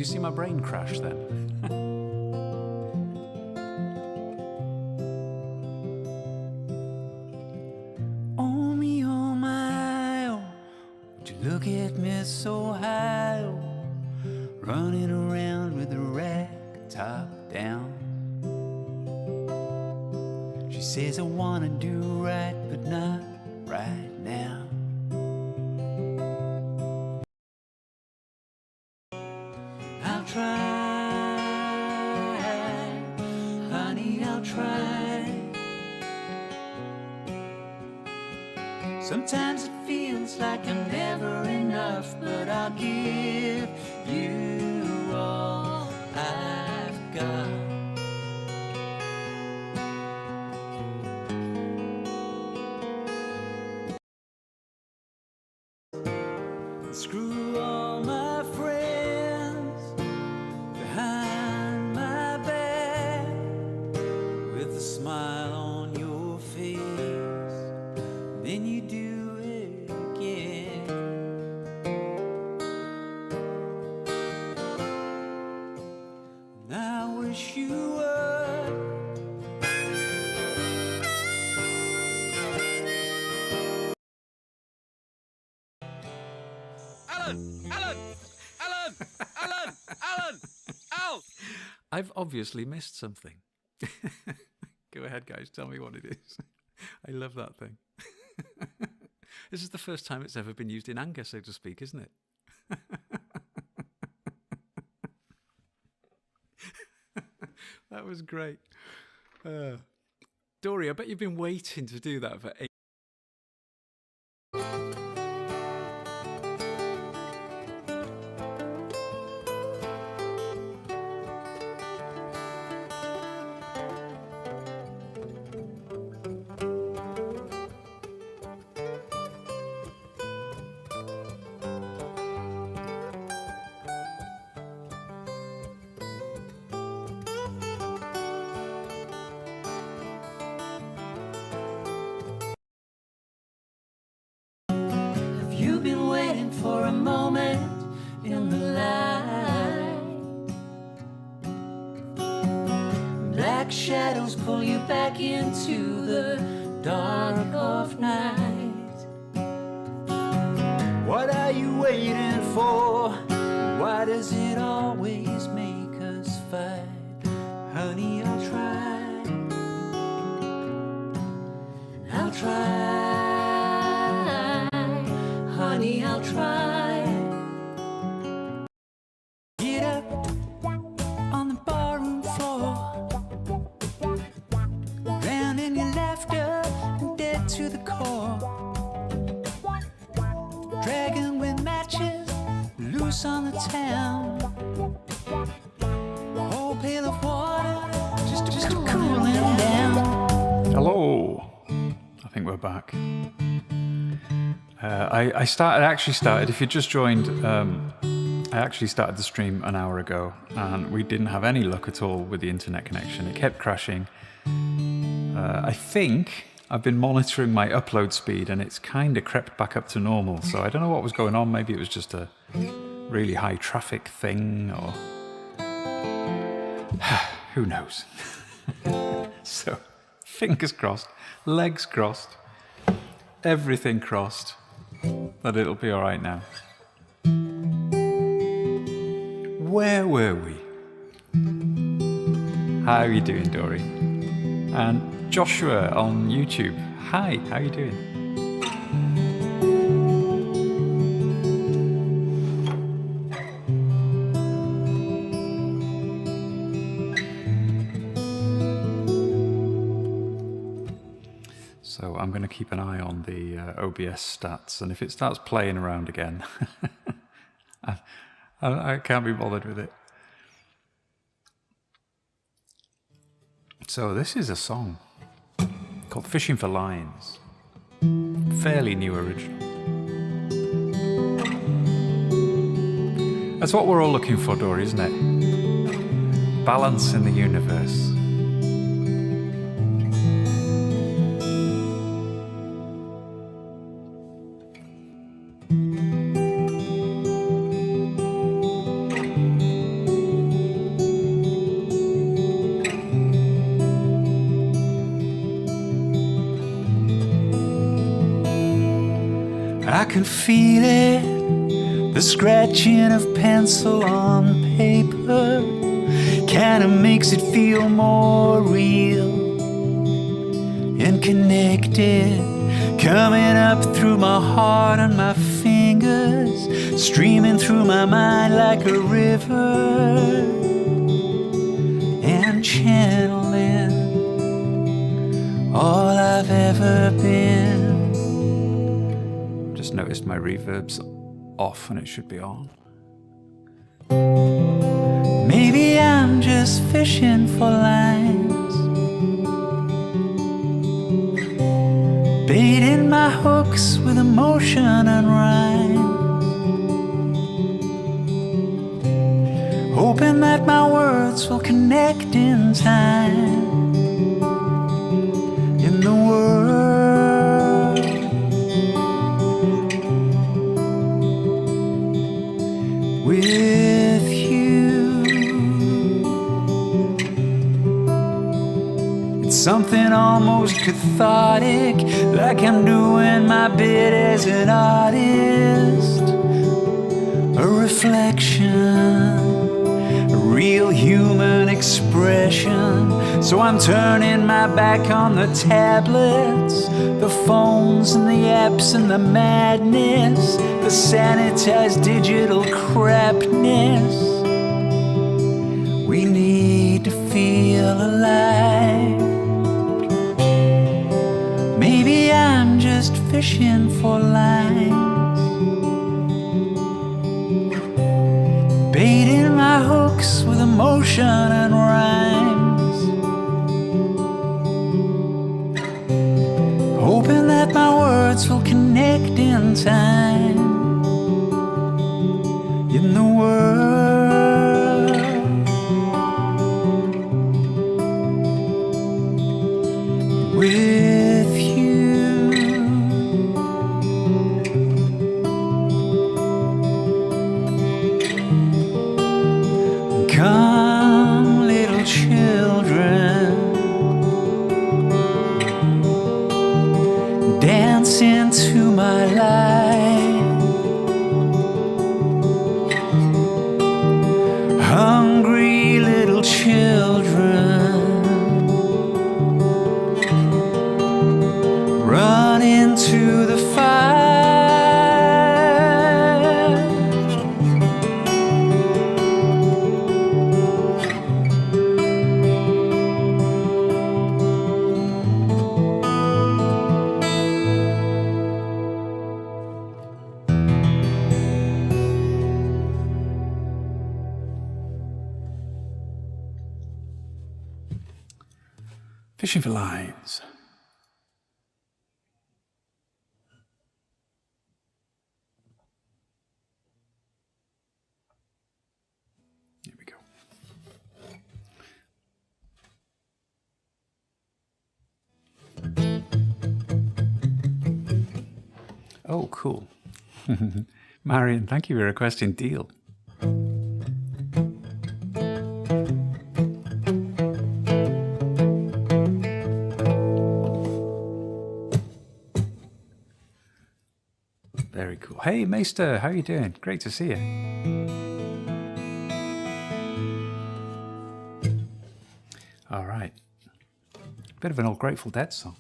you see my brain crash then? Oh me, oh my, oh, would you look at me so high, oh, running around with the rag top down. She says I wanna do right, but not right now. I'll try, honey, I'll try. Sometimes it feels like I'm never enough, but I'll give you all I've got. Screw all my friends behind my back, with a smile on your face, then you do it again. And I wish you would. Alan! Al! I've obviously missed something. Go ahead, guys, tell me what it is. I love that thing. This is the first time it's ever been used in anger, so to speak, isn't it? That was great. Dory, I bet you've been waiting to do that for 8 You've been waiting for a moment in the light. Black shadows pull you back into the dark of night. What are you waiting for? Why does it always make us fight? Honey, I'll try. I'll try. Honey, I'll try. Get up on the barroom floor, drown in your laughter and dead to the core. Dragon with matches loose on the town. A whole pail of water just to cool him down. Hello. I think we're back. I actually started, if you just joined, I actually started the stream an hour ago and we didn't have any luck at all with the internet connection. It kept crashing. I think I've been monitoring my upload speed and it's kind of crept back up to normal. So I don't know what was going on. Maybe it was just a really high traffic thing or who knows. So fingers crossed, legs crossed, everything crossed. But it'll be all right now. Where were we? How are you doing, Dory? And Joshua on YouTube. Hi, how are you doing? So I'm going to keep an eye on the OBS stats, and if it starts playing around again, I can't be bothered with it. So this is a song called Fishing for Lines. Fairly new original. That's what we're all looking for, Dory, isn't it? Balance in the universe. can feel it, the scratching of pencil on paper kinda makes it feel more real and connected, coming up through my heart and my fingers, streaming through my mind like a river, and channeling all I've ever been. Just noticed my reverb's off and it should be on. Maybe I'm just fishing for lines, baiting my hooks with emotion and rhyme, hoping that my words will connect in time in the world with you. It's something almost cathartic, like I'm doing my bit as an artist, a reflection, a real human expression. So I'm turning my back on the tablets, the phones and the apps and the madness, the sanitized digital crapness. We need to feel alive. Maybe I'm just fishing for lines, baiting my hooks with emotion and rhymes, hoping that my words will connect in time in the world with you. Come, little children, dance into my life. Hungry little children, run into the fire. Fishing for lines. Here we go. Oh, cool. Marion, thank you for requesting Deal. Very cool. Hey, Maester, how you doing? Great to see you. All right. Bit of an old Grateful Dead song.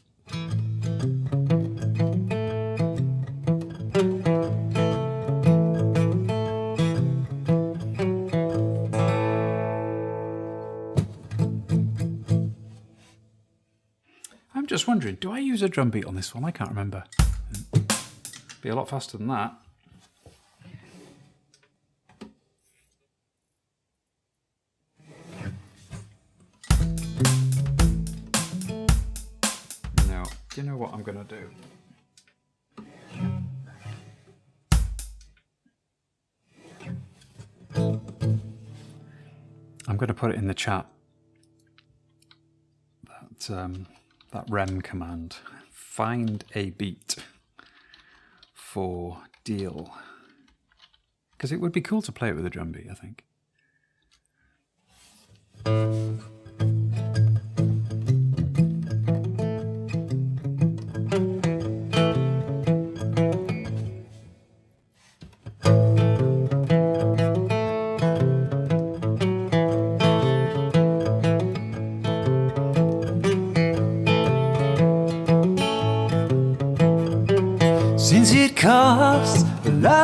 I'm just wondering, do I use a drum beat on this one? I can't remember. Be a lot faster than that. Now, do you know what I'm going to do? I'm going to put it in the chat. That rem command. Find a beat for Deal, because it would be cool to play it with a drum beat, I think.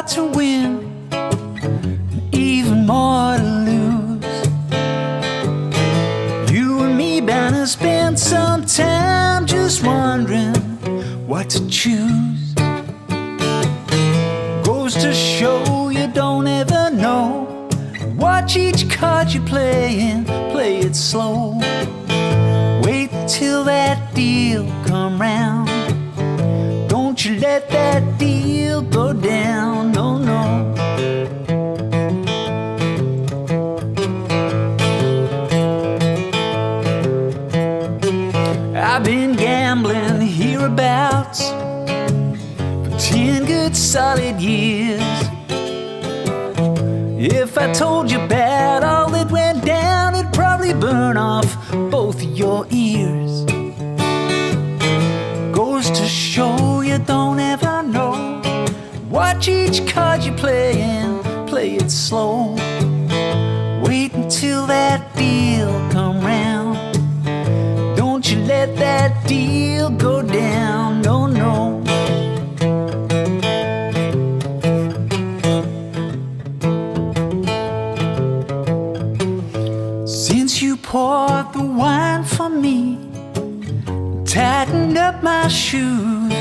to win, and even more to lose. You and me bound to spend some time just wondering what to choose. Goes to show you don't ever know. Watch each card you're playing, play it slow. Wait till that deal come round. Don't you let that deal go down, no, no. I've been gambling hereabouts for 10 good solid years. If I told you about all that went down, it'd probably burn off both of your ears. Goes to show you don't ever know. Watch each card you're playing, play it slow. Wait until that deal come round. Don't you let that deal go down, no, no. Since you poured the wine for me, tightened up my shoes,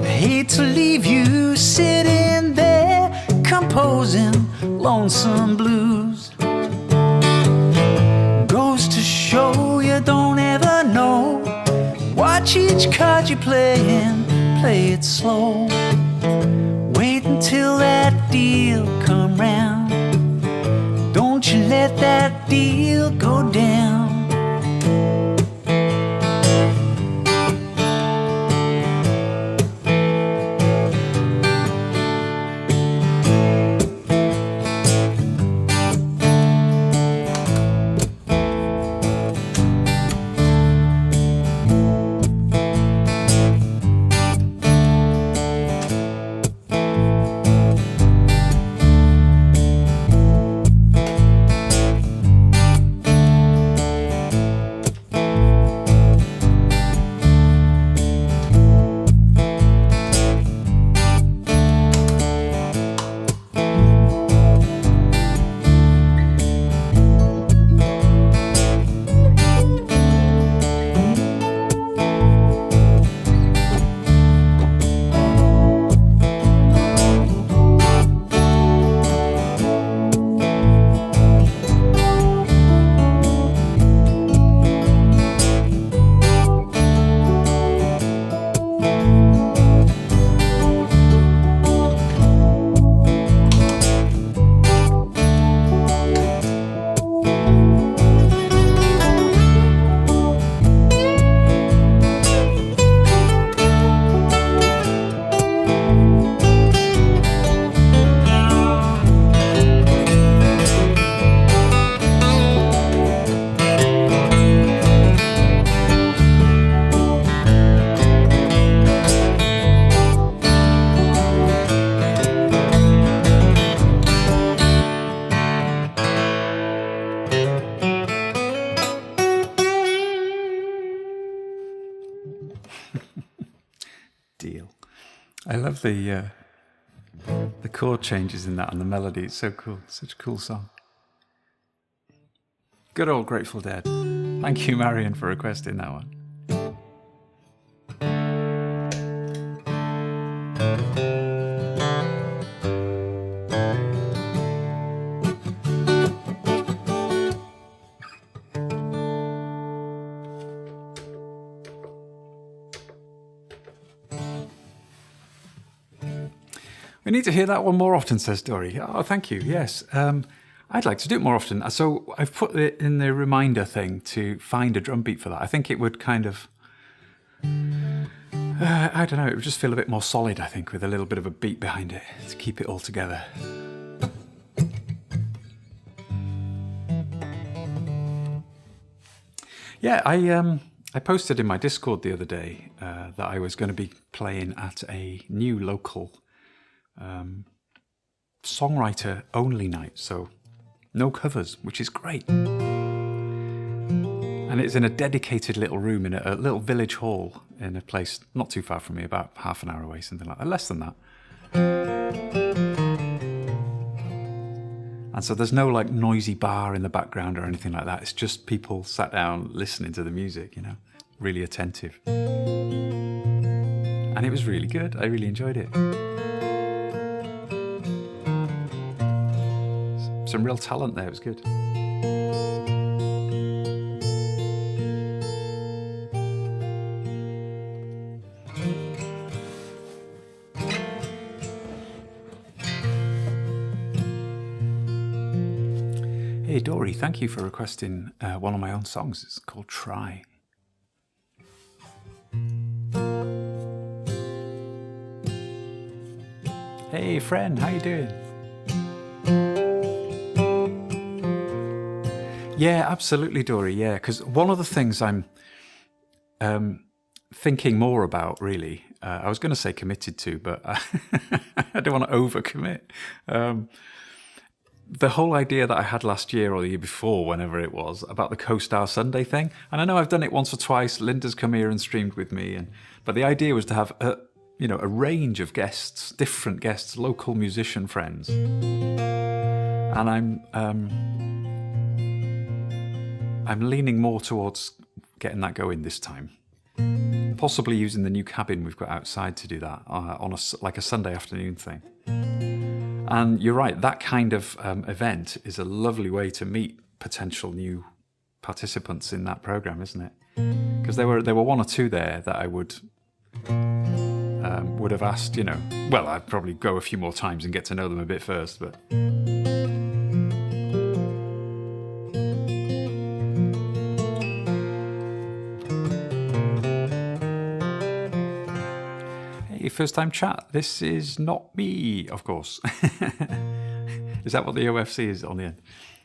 I hate to leave you sitting there composing lonesome blues. Goes to show you don't ever know. Watch each card you're playing, play it slow. Wait until that deal come round. Don't you let that deal go down. Deal. I love the chord changes in that and the melody. It's so cool. Such a cool song. Good old Grateful Dead. Thank you, Marion, for requesting that one. We need to hear that one more often, says Dory. Oh, thank you. Yes. I'd like to do it more often. So I've put it in the reminder thing to find a drum beat for that. I think it would kind of, I don't know, it would just feel a bit more solid, I think, with a little bit of a beat behind it to keep it all together. Yeah, I posted in my Discord the other day that I was going to be playing at a new local songwriter only night, so no covers, which is great. And it's in a dedicated little room in a little village hall in a place not too far from me, about half an hour away, something like that, less than that. And so there's no like noisy bar in the background or anything like that. It's just people sat down listening to the music, you know, really attentive. And it was really good. I really enjoyed it. Some real talent there. It was good. Hey Dory, thank you for requesting one of my own songs. It's called Try. Hey friend, how you doing? Yeah, absolutely, Dory. Yeah, because one of the things I'm thinking more about, really, I was going to say committed to, but I don't want to overcommit. The whole idea that I had last year or the year before, whenever it was, about the Co-Star Sunday thing, and I know I've done it once or twice. Linda's come here and streamed with me, but the idea was to have a range of guests, different guests, local musician friends, and I'm leaning more towards getting that going this time. Possibly using the new cabin we've got outside to do that on like a Sunday afternoon thing. And you're right, that kind of event is a lovely way to meet potential new participants in that program, isn't it? Because there were one or two there that I would have asked, well, I'd probably go a few more times and get to know them a bit first, but... First time chat. This is not me, of course. Is that what the OFC is on the end?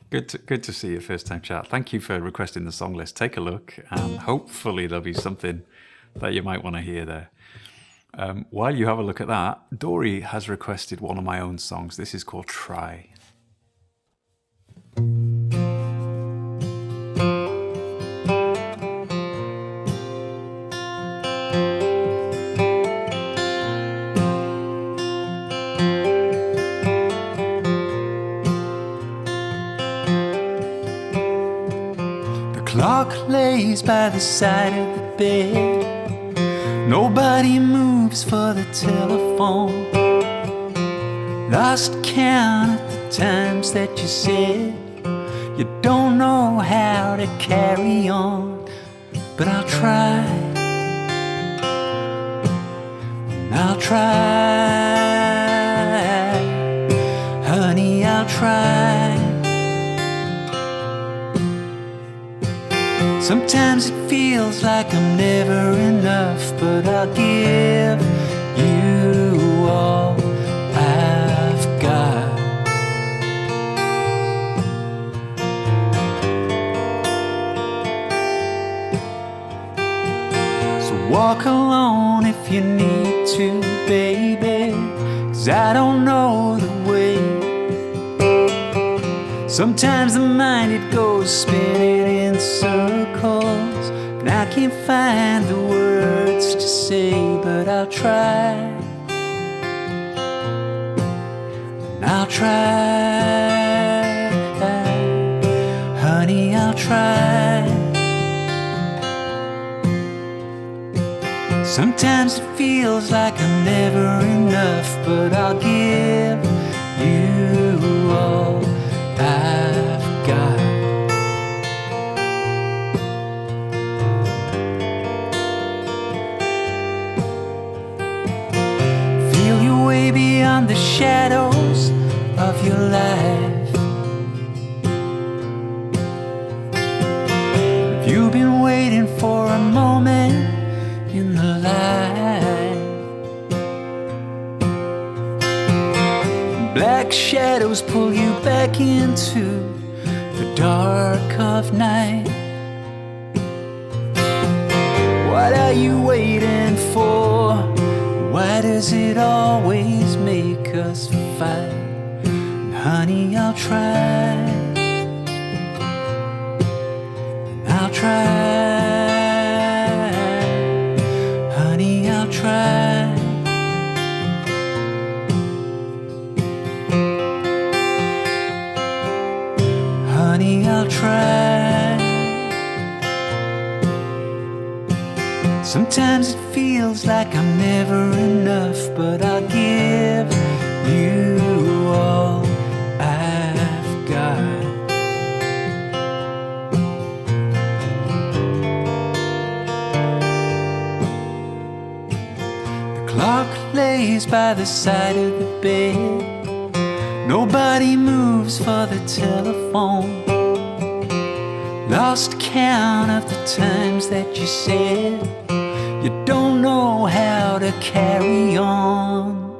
Good to see you, first time chat. Thank you for requesting the song list. Take a look, and hopefully there'll be something that you might want to hear there. While you have a look at that, Dory has requested one of my own songs. This is called Try. Clock lays by the side of the bed. Nobody moves for the telephone. Lost count of the times that you said you don't know how to carry on. But I'll try. I'll try. Honey, I'll try. Sometimes it feels like I'm never enough, but I'll give you all I've got. So walk alone if you need to, baby, 'cause I don't know the way. Sometimes the mind, it goes spinning in circles, and I can't find the words to say, but I'll try. And I'll try. Honey, I'll try. Sometimes it feels like I'm never enough, but I'll give you all I've got. Feel your way beyond the shadows of your life. Have you been waiting for a moment in the light? Black shadows pull you back into the dark of night. What are you waiting for? Why does it always make us fight? And honey, I'll try. And I'll try. Honey, I'll try. honey, I'll try. Sometimes it feels like I'm never enough, but I'll give you all I've got. The clock lays by the side of the bed. Nobody moves for the telephone. Lost count of the times that you said you don't know how to carry on.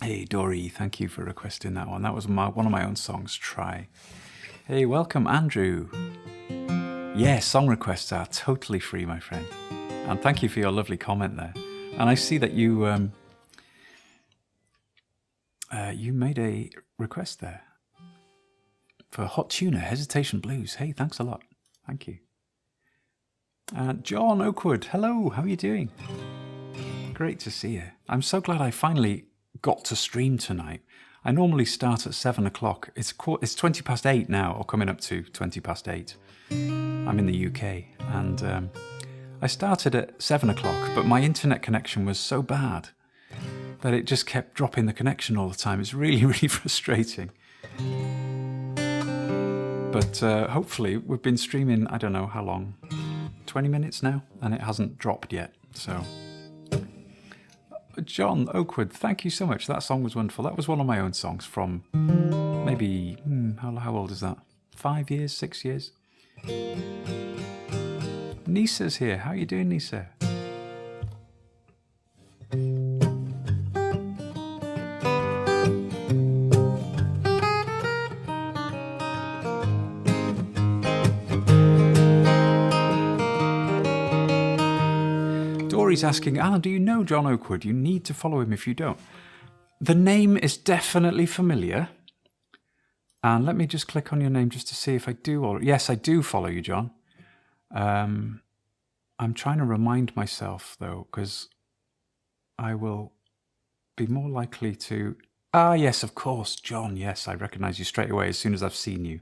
Hey Dory, thank you for requesting that one. That was one of my own songs, Try. Hey, welcome Andrew. Yeah, song requests are totally free, my friend. And thank you for your lovely comment there. And I see that you you made a request there for Hot Tuna, Hesitation Blues. Hey, thanks a lot. Thank you. John Oakwood, hello, how are you doing? Great to see you. I'm so glad I finally got to stream tonight. I normally start at 7 o'clock. It's 20 past 8 now, or coming up to 20 past 8. I'm in the UK, and I started at 7 o'clock, but my internet connection was so bad that it just kept dropping the connection all the time. It's really, really frustrating. But hopefully we've been streaming, I don't know how long, 20 minutes now, and it hasn't dropped yet. So, John Oakwood, thank you so much. That song was wonderful. That was one of my own songs from maybe, how old is that? 5 years, 6 years? Nisa's here. How are you doing, Nisa? Dory's asking, Alan, do you know John Oakwood? You need to follow him if you don't. The name is definitely familiar. And let me just click on your name just to see if I do. Or yes, I do follow you, John. I'm trying to remind myself, though, because I will be more likely to... Ah, yes, of course, John. Yes, I recognize you straight away as soon as I've seen you.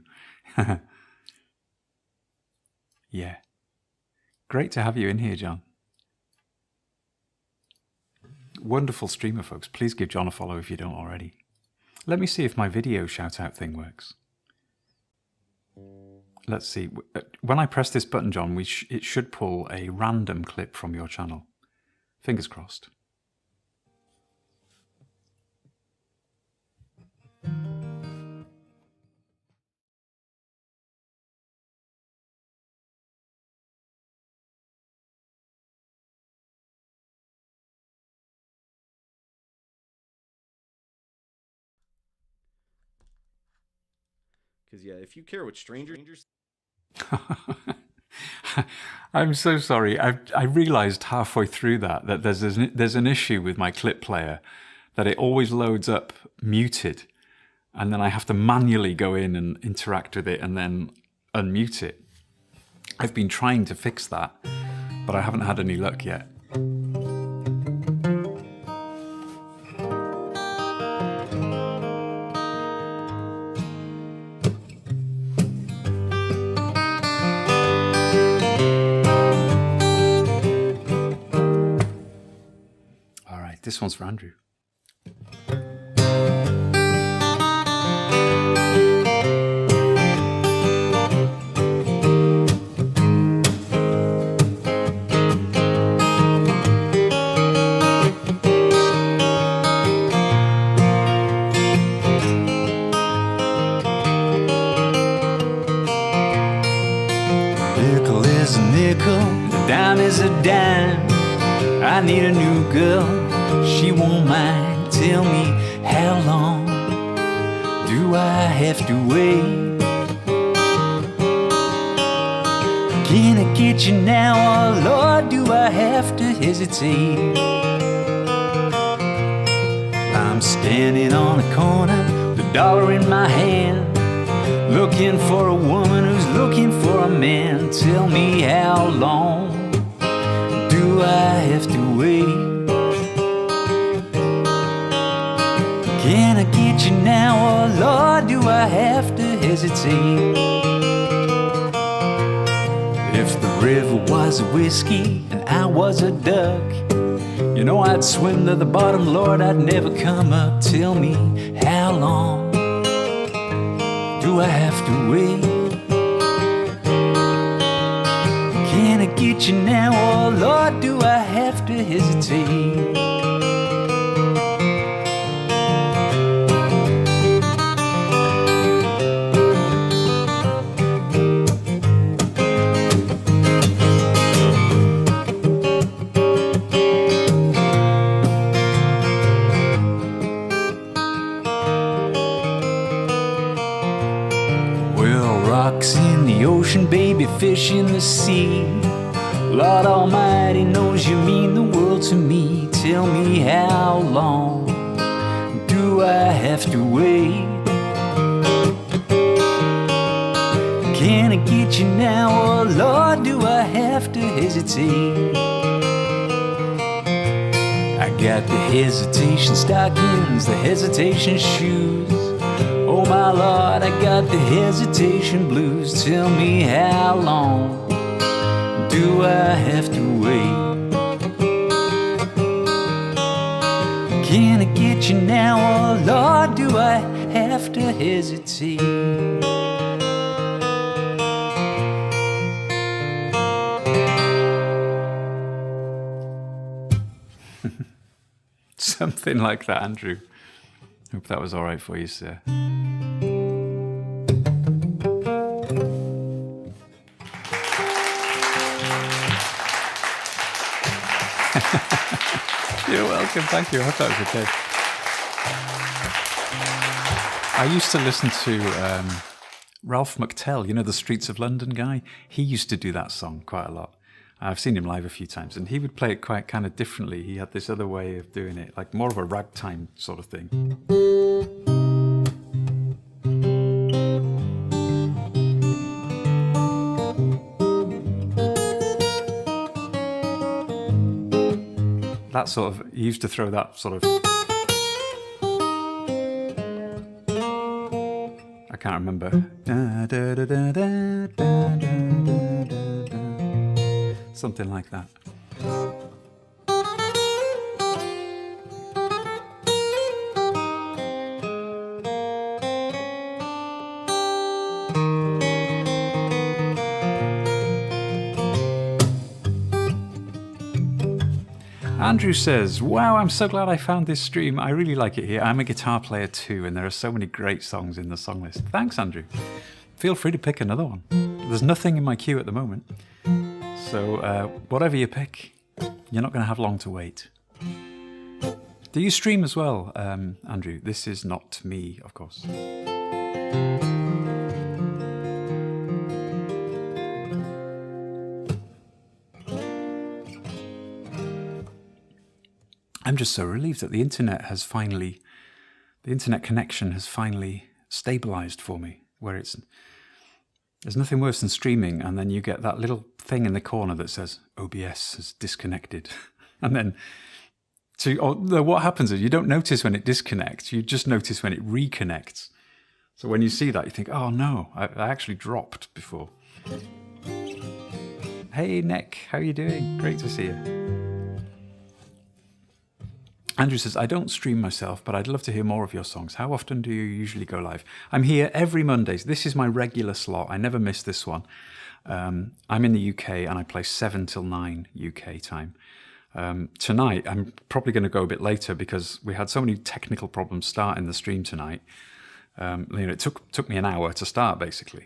Yeah. Great to have you in here, John. Wonderful streamer, folks. Please give John a follow if you don't already. Let me see if my video shout-out thing works. Let's see. When I press this button, John, it should pull a random clip from your channel. Fingers crossed. Because, yeah, if you care what strangers... I'm so sorry. I realized halfway through that there's an issue with my clip player, that it always loads up muted, and then I have to manually go in and interact with it and then unmute it. I've been trying to fix that, but I haven't had any luck yet. This one's for Andrew. Nickel is a nickel, a dime is a dime. I need a new girl. She won't mind. Tell me, how long do I have to wait? Can I get you now, or Lord, do I have to hesitate? I'm standing on a corner with a dollar in my hand, looking for a woman who's looking for a man. Tell me, how long do I have to wait? Can I get you now, or Lord, do I have to hesitate? If the river was a whiskey and I was a duck, you know I'd swim to the bottom, Lord, I'd never come up. Tell me, how long do I have to wait? Can I get you now, or Lord, do I have to hesitate? Rocks in the ocean, baby, fish in the sea. Lord Almighty knows you mean the world to me. Tell me, how long do I have to wait? Can I get you now, or Lord, do I have to hesitate? I got the hesitation stockings, the hesitation shoes. Oh my Lord, I got the hesitation blues. Tell me, how long do I have to wait? Can I get you now, or Lord, do I have to hesitate? Something like that, Andrew. Hope that was all right for you, sir. You're welcome, thank you. I hope that was okay. I used to listen to Ralph McTell, you know, the Streets of London guy. He used to do that song quite a lot. I've seen him live a few times, and he would play it quite kind of differently. He had this other way of doing it, like more of a ragtime sort of thing. That sort of, he used to throw that sort of, I can't remember. Something like that. Andrew says, wow, I'm so glad I found this stream. I really like it here. I'm a guitar player too, and there are so many great songs in the song list. Thanks, Andrew. Feel free to pick another one. There's nothing in my queue at the moment. So whatever you pick, you're not going to have long to wait. Do you stream as well, Andrew? This is not me, of course. I'm just so relieved that the internet connection has finally stabilized for me, where there's nothing worse than streaming, and then you get that little thing in the corner that says OBS has disconnected. And then what happens is you don't notice when it disconnects, you just notice when it reconnects. So when you see that, you think, oh no, I actually dropped before. Hey Nick, how are you doing? Great to see you. Andrew says, I don't stream myself, but I'd love to hear more of your songs. How often do you usually go live? I'm here every Mondays. This is my regular slot. I never miss this one. I'm in the UK and I play 7 till 9 UK time. Tonight, I'm probably going to go a bit later because we had so many technical problems starting the stream tonight. It took me an hour to start, basically.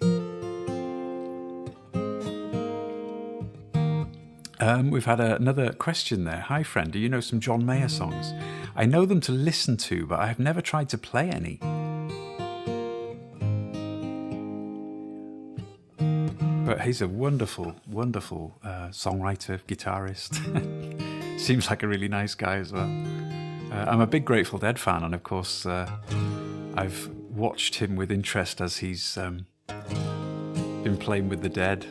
We've had another question there. Hi, friend. Do you know some John Mayer songs? I know them to listen to, but I have never tried to play any. But he's a wonderful, wonderful songwriter, guitarist. Seems like a really nice guy as well. I'm a big Grateful Dead fan, and of course, I've watched him with interest as he's been playing with the Dead.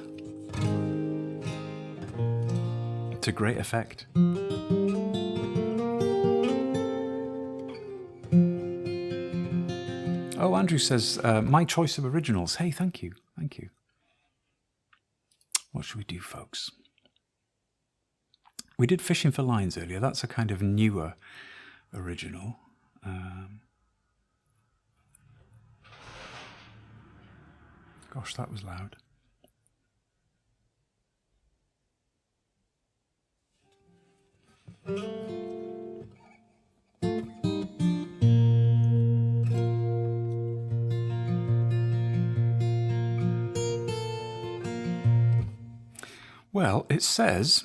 To great effect. Oh, Andrew says, my choice of originals. Hey, thank you. Thank you. What should we do, folks? We did Fishing for Lines earlier. That's a kind of newer original. Gosh, that was loud. Well, it says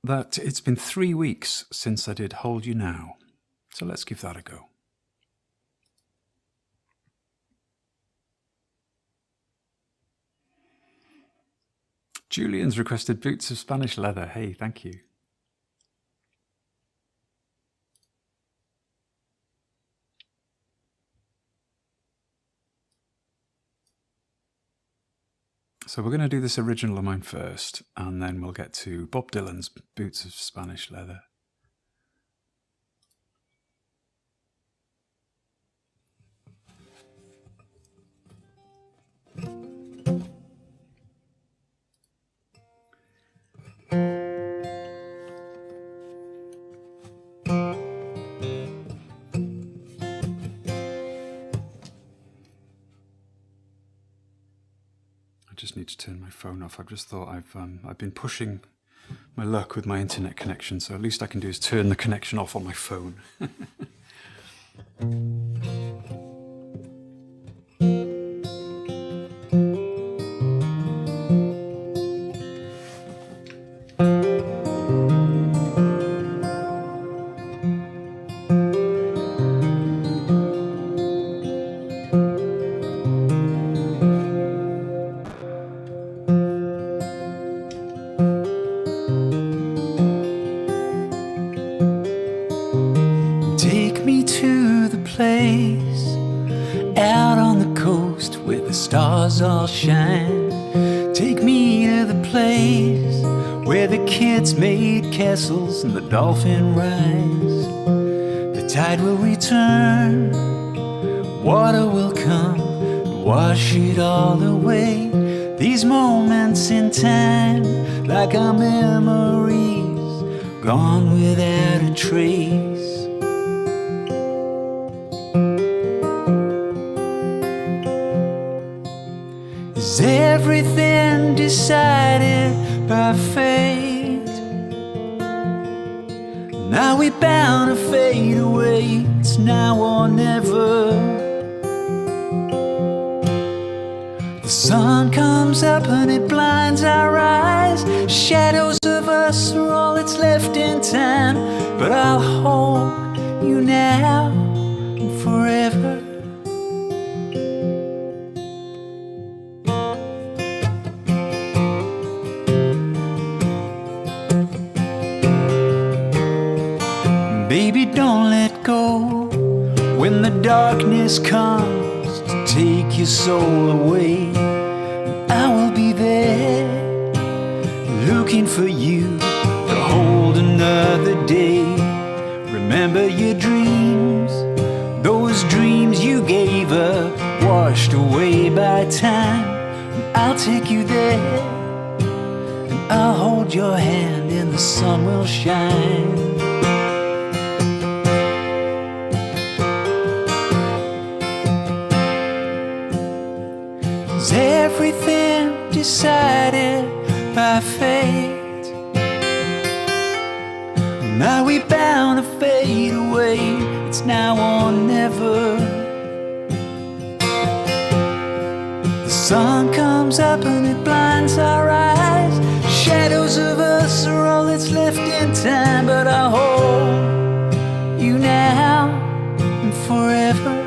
that it's been 3 weeks since I did Hold You Now. So let's give that a go. Julian's requested boots of Spanish leather. Hey, thank you. So we're going to do this original of mine first, and then we'll get to Bob Dylan's Boots of Spanish Leather. I just need to turn my phone off. I've just thought I've been pushing my luck with my internet connection, so at least I can do is turn the connection off on my phone. Take me to the place out on the coast where the stars all shine. Take me to the place where the kids made castles and the dolphin rise. The tide will return, water will come and wash it all away. These moments in time, like our memories, gone without a trace. Is everything decided by fate? Now we bound to fade away. It's now or never. The sun comes up and it blinds our eyes. Shadows of us are all that's left in time. But I'll hold you now and forever. Baby, don't let go when the darkness comes to take your soul away. I will be there looking for you to hold another day. Remember your dreams, those dreams you gave up, washed away by time. I'll take you there and I'll hold your hand and the sun will shine. Is everything decided by fate? Now we bound to fade away. It's now or never. The sun comes up and it blinds our eyes. Shadows of us are all that's left in time. But I'll hold you now and forever.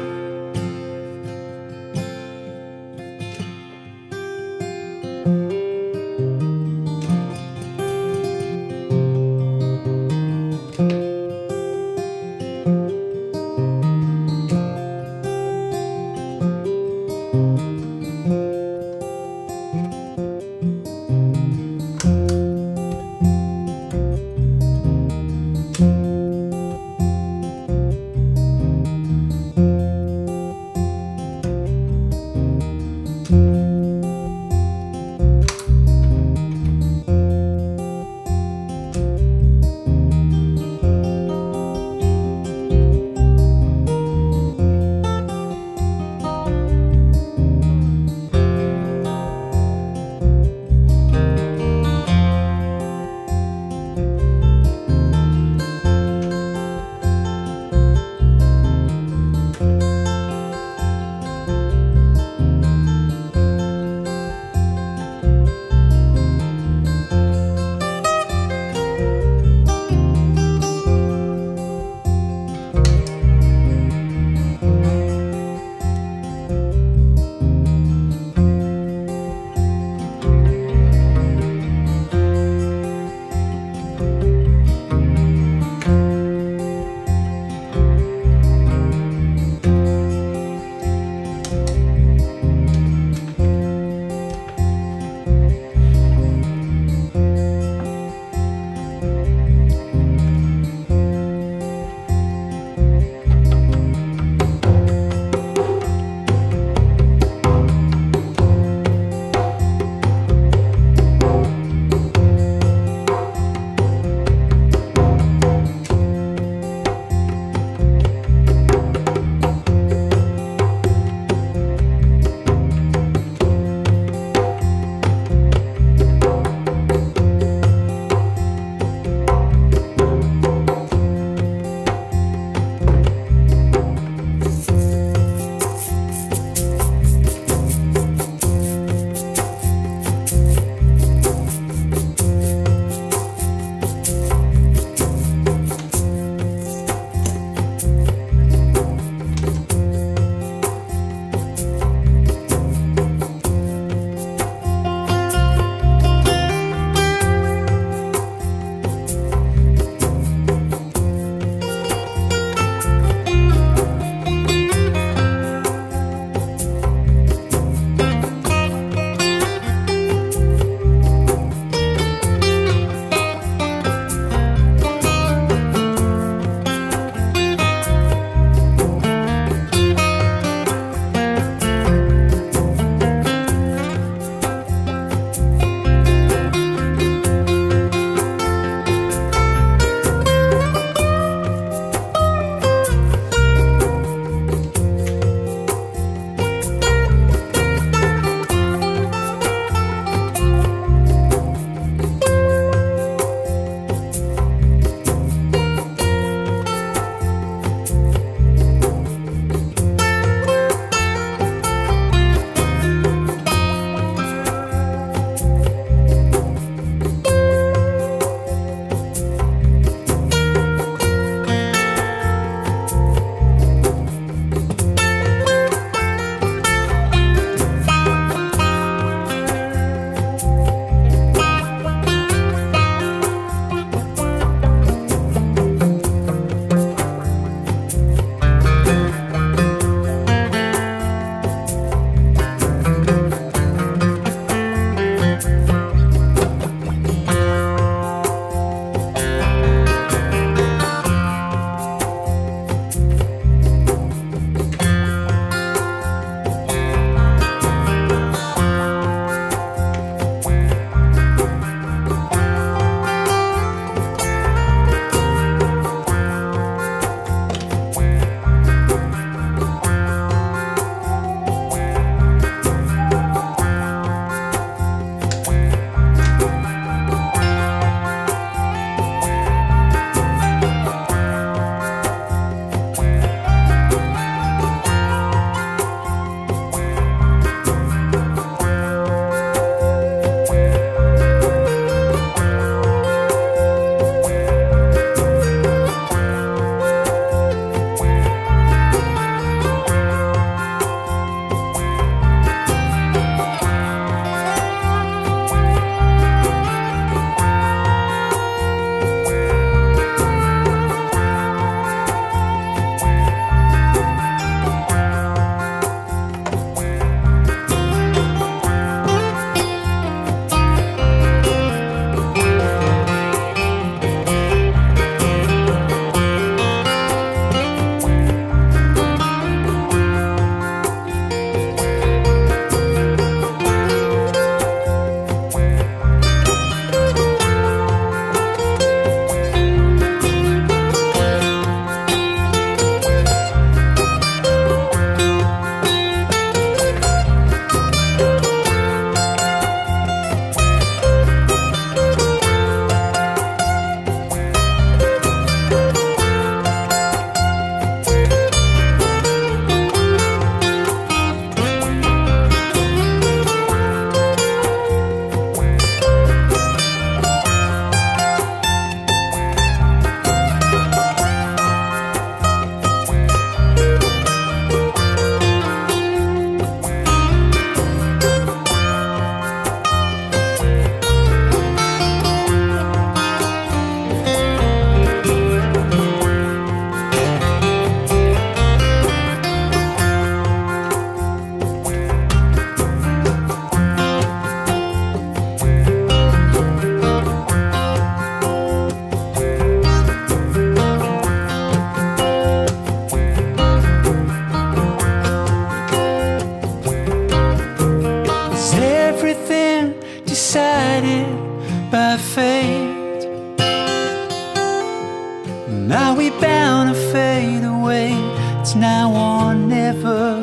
now or never.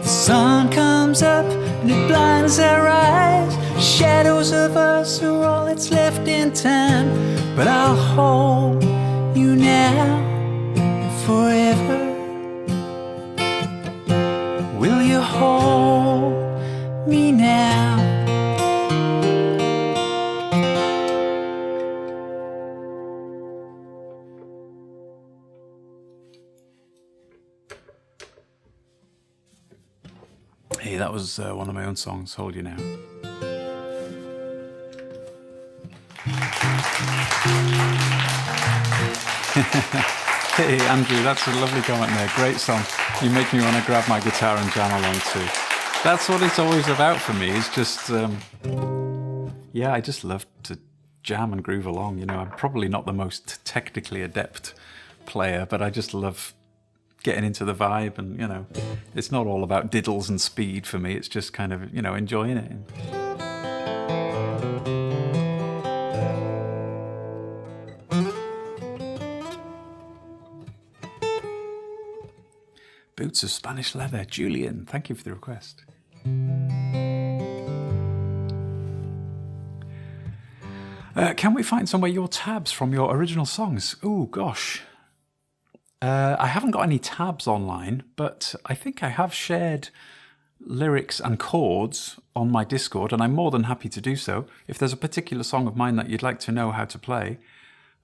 The sun comes up and it blinds our eyes. Shadows of us are all that's left in time. But I'll hold you now and forever. Will you hold me now? Hey, that was one of my own songs, Hold You Now. Hey, Andrew, that's a lovely comment there. Great song. You make me want to grab my guitar and jam along too. That's what it's always about for me. It's just, yeah, I just love to jam and groove along. You know, I'm probably not the most technically adept player, but I just love getting into the vibe, and you know, it's not all about diddles and speed for me. It's just kind of, you know, enjoying it. Boots of Spanish leather. Julian, thank you for the request. Can we find somewhere your tabs from your original songs? Oh gosh. I haven't got any tabs online, but I think I have shared lyrics and chords on my Discord, and I'm more than happy to do so. If there's a particular song of mine that you'd like to know how to play,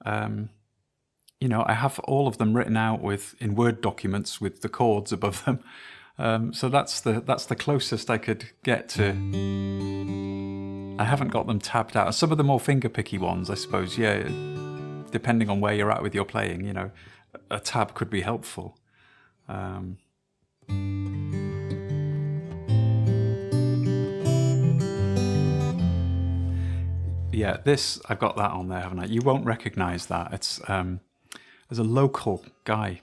you know, I have all of them written out in Word documents with the chords above them. So that's the closest I could get to. I haven't got them tabbed out. Some of the more fingerpicky ones, I suppose, yeah, depending on where you're at with your playing, you know, a tab could be helpful. Yeah, this, I've got that on there, haven't I? You won't recognise that. It's there's a local guy,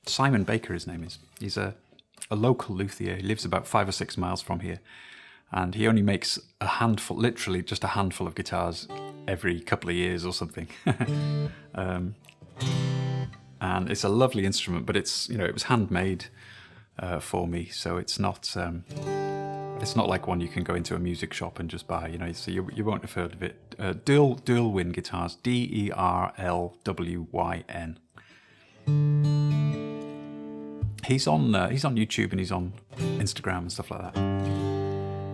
Simon Baker, his name is. He's a local luthier. He lives about 5 or 6 miles from here. And he only makes a handful, literally just a handful of guitars every couple of years or something. And it's a lovely instrument, but it's, you know, it was handmade for me, so it's not like one you can go into a music shop and just buy, you know. So you won't have heard of it. Derlwyn Guitars, Derlwyn. He's on YouTube and he's on Instagram and stuff like that.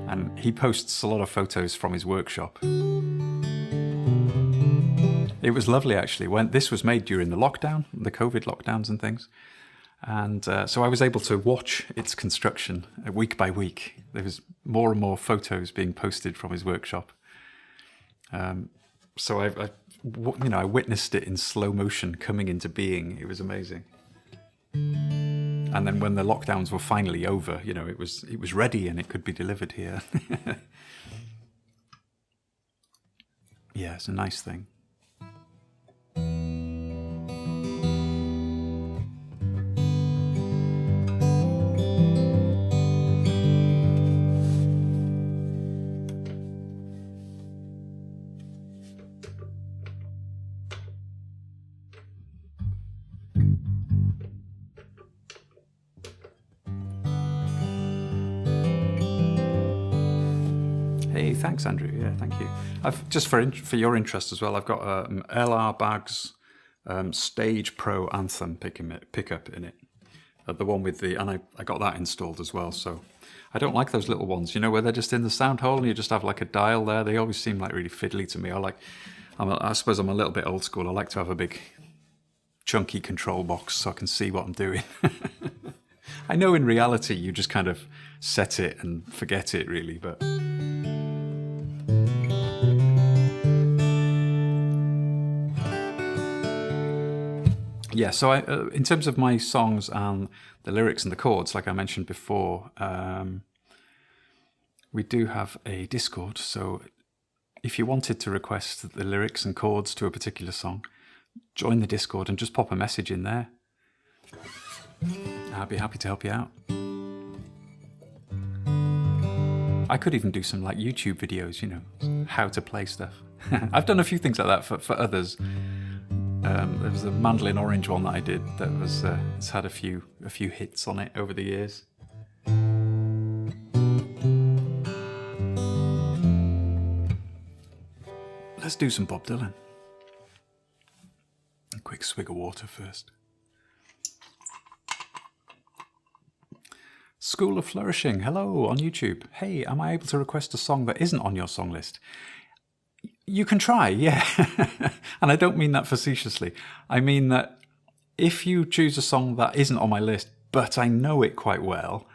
And he posts a lot of photos from his workshop. It was lovely, actually. When this was made during the lockdown, the COVID lockdowns and things. And so I was able to watch its construction week by week. There was more and more photos being posted from his workshop. So I witnessed it in slow motion coming into being. It was amazing. And then when the lockdowns were finally over, you know, it was ready and it could be delivered here. Yeah, it's a nice thing. Hey, thanks, Andrew. Yeah, thank you. I've just for your interest as well. I've got LR Baggs Stage Pro Anthem pickup in it. The one with and I got that installed as well. So I don't like those little ones, you know, where they're just in the sound hole and you just have like a dial there. They always seem like really fiddly to me. I suppose I'm a little bit old school. I like to have a big chunky control box so I can see what I'm doing. I know in reality you just kind of set it and forget it really, but yeah, so in terms of my songs and the lyrics and the chords, like I mentioned before, we do have a Discord. So if you wanted to request the lyrics and chords to a particular song, join the Discord and just pop a message in there. I'd be happy to help you out. I could even do some like YouTube videos, you know, how to play stuff. I've done a few things like that for others. There was a mandolin orange one that I did that was it's had a few hits on it over the years. Let's do some Bob Dylan. A quick swig of water first. School of Flourishing, hello on YouTube. Hey, am I able to request a song that isn't on your song list? You can try, yeah. And I don't mean that facetiously. I mean that if you choose a song that isn't on my list, but I know it quite well,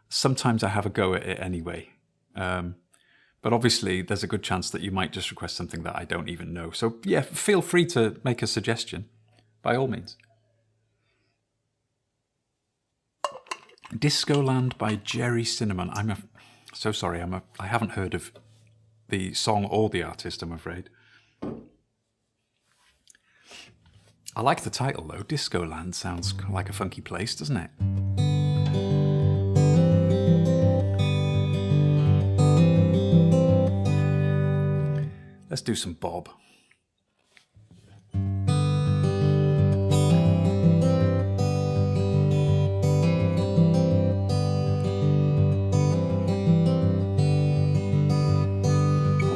sometimes I have a go at it anyway. But obviously, there's a good chance that you might just request something that I don't even know. So yeah, feel free to make a suggestion, by all means. Discoland by Jerry Cinnamon. So sorry, I haven't heard of the song or the artist, I'm afraid. I like the title though. Discoland sounds like a funky place, doesn't it? Let's do some Bob.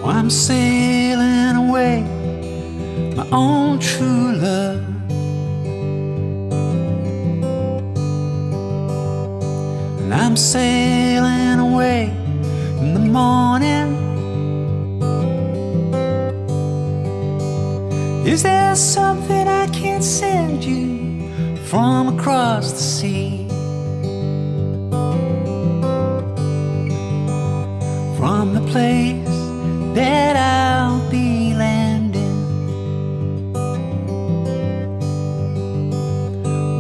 I'm sailing away, my own true love. And I'm sailing away in the morning. Is there something I can send you from across the sea? From the place that I'll be landing.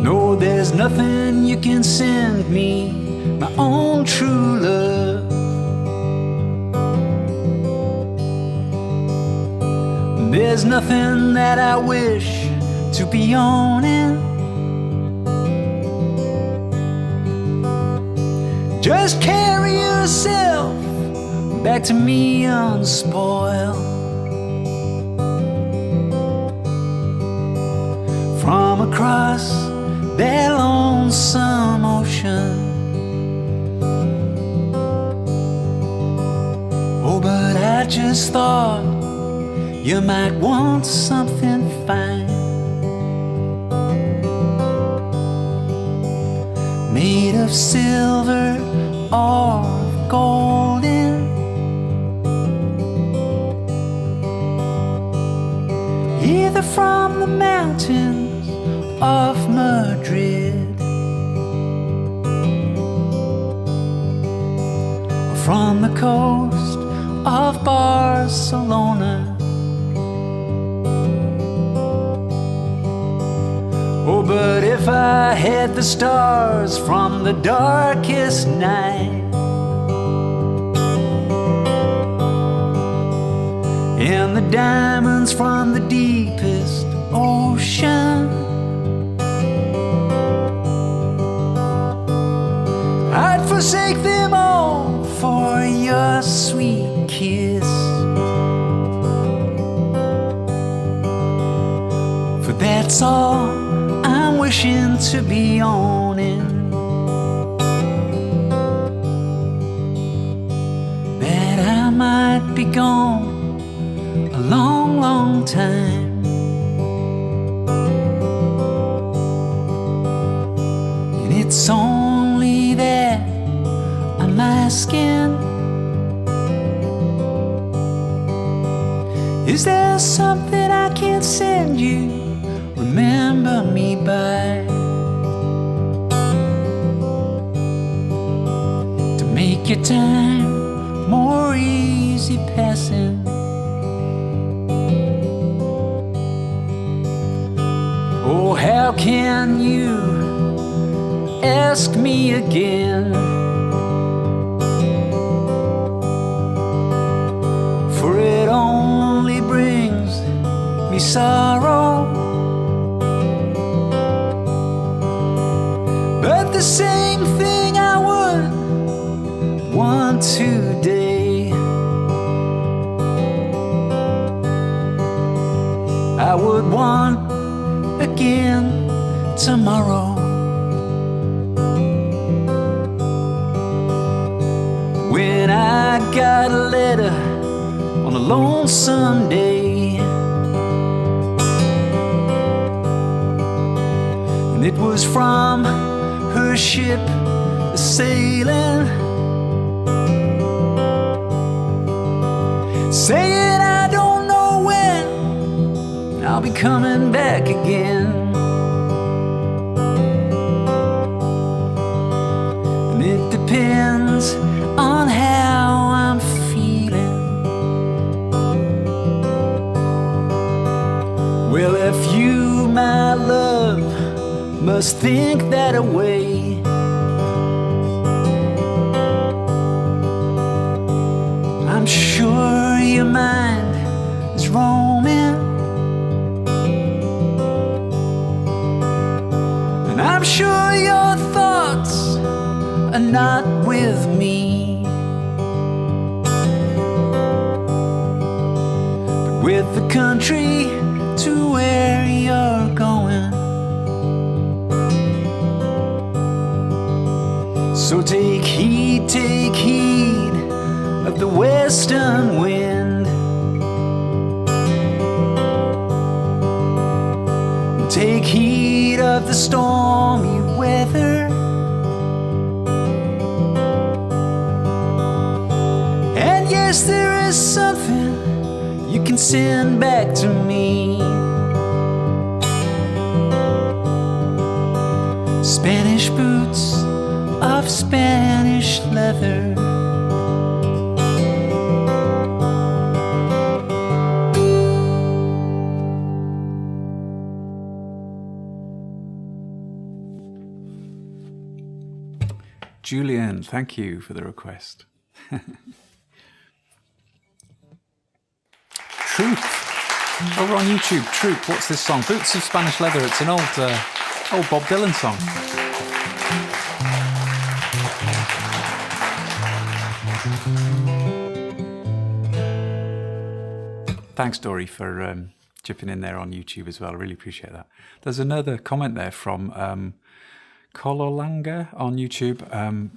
No, there's nothing you can send me, my own true love. There's nothing that I wish to be owning. Just carry yourself back to me unspoiled. From across that lonesome ocean. Oh, but I just thought you might want something fine, made of silver or of golden. Either from the mountains of Madrid or from the coast of Barcelona. Oh, but if I had the stars from the darkest night and the diamonds from the deepest ocean, I'd forsake them all for your sweet kiss. For that's all I'm wishing to be owning, that I might be gone a long, long time, and it's only that I'm asking, is there something I can send you? Remember me by, to make your time more easy passing. Oh, how can you ask me again? For it only brings me sorrow. But the same thing I would want today, I would want again tomorrow. When I got a letter on a lonesome day, and it was from her ship sailing, saying I don't know when I'll be coming back again. And it depends on how I'm feeling. Well, if you, my love, must think that away, I'm sure your mind is roaming, and I'm sure your thoughts are not with me, but with the country to where you're going. So take heed of the western wind. Take heed of the stormy weather. And yes, there is something you can send back to me. Spanish boots of Spanish leather. Julian, thank you for the request. Troop. Over on YouTube, Troop, what's this song? Boots of Spanish Leather. It's an old Bob Dylan song. Thanks, Dory, for chipping in there on YouTube as well. I really appreciate that. There's another comment there from Kololanga on YouTube,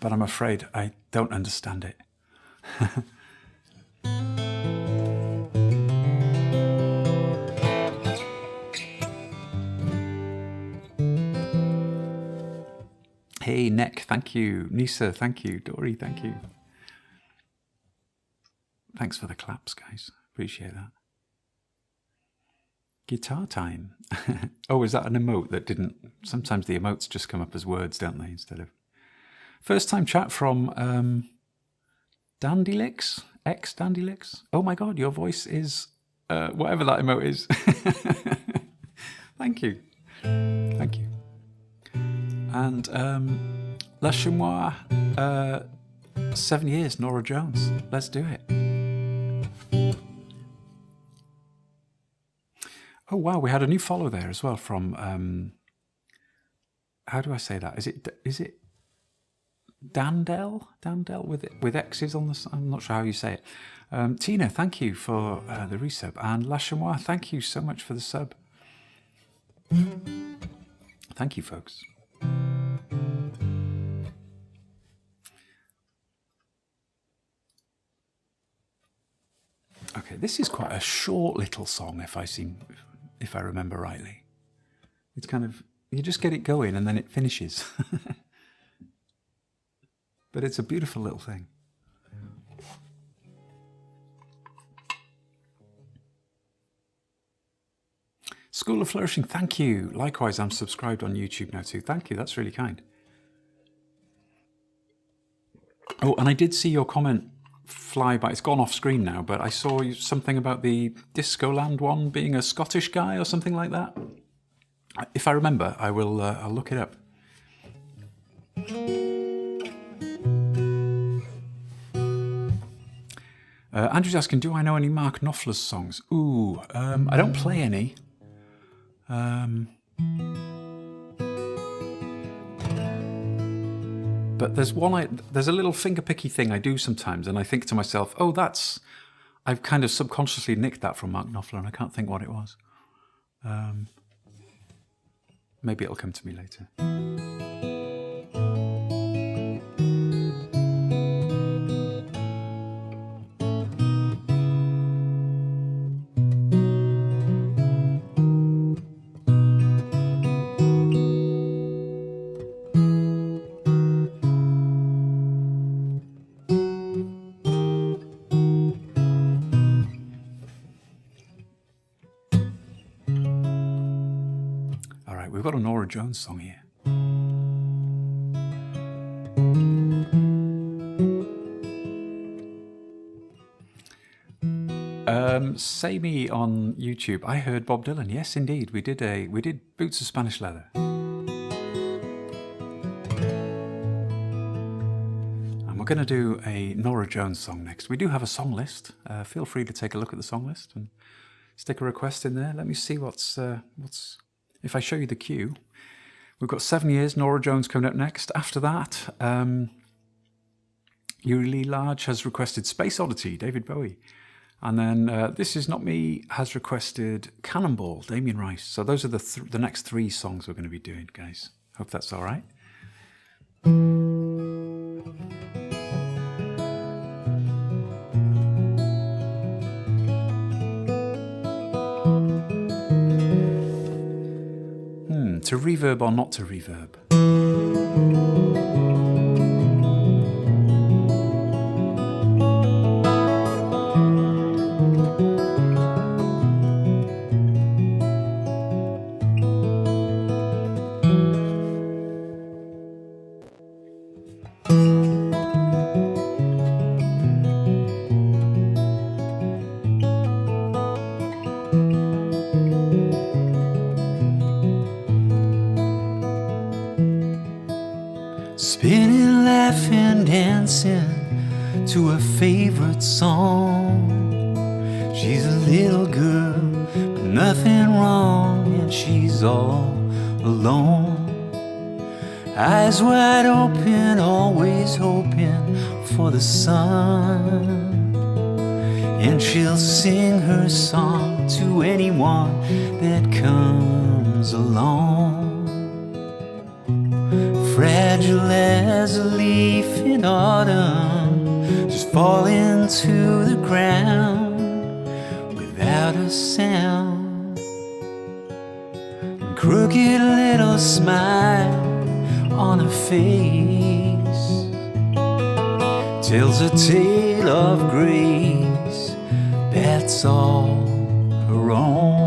but I'm afraid I don't understand it. Hey, Nick, thank you. Nisa, thank you. Dory, thank you. Thanks for the claps, guys. Appreciate that. Guitar time. Oh, is that an emote that didn't... Sometimes the emotes just come up as words, don't they, instead of... First time chat from Dandylix? X-Dandylix? Oh my God, your voice is... whatever that emote is. Thank you. Thank you. And La Chemois, 7 years, Nora Jones. Let's do it. Oh wow, we had a new follow there as well from how do I say that? Is it Dandel? Dandel with X's on the... I'm not sure how you say it. Tina, thank you for the resub, and La Chemois, thank you so much for the sub. Thank you, folks. Okay, this is quite a short little song, if I remember rightly. It's kind of, you just get it going and then it finishes. But it's a beautiful little thing. School of Flourishing, thank you. Likewise, I'm subscribed on YouTube now too. Thank you, that's really kind. Oh, and I did see your comment fly by. It's gone off screen now, but I saw something about the Discoland one being a Scottish guy or something like that. If I remember, I will. I'll look it up. Andrew's asking, do I know any Mark Knopfler's songs? Ooh, I don't play any. But there's there's a little finger-picky thing I do sometimes, and I think to myself, oh, I've kind of subconsciously nicked that from Mark Knopfler, and I can't think what it was. Maybe it'll come to me later. All right, we've got a Norah Jones song here. Say me on YouTube. I heard Bob Dylan. Yes, indeed, we did Boots of Spanish Leather. And we're going to do a Norah Jones song next. We do have a song list. Feel free to take a look at the song list and stick a request in there. Let me see what's. If I show you the queue, we've got 7 Years, Norah Jones coming up next. After that, Yuri Large has requested Space Oddity, David Bowie. And then This Is Not Me has requested Cannonball, Damien Rice. So those are the next 3 songs we're going to be doing, guys. Hope that's all right. To reverb or not to reverb? Spinning, laughing, dancing to her favorite song. She's a little girl, but nothing wrong, and she's all alone. Eyes wide open, always hoping for the sun. And she'll sing her song to anyone that comes along. Fragile as a leaf in autumn, just falling to the ground without a sound. And crooked little smile on her face tells a tale of grace that's all her own.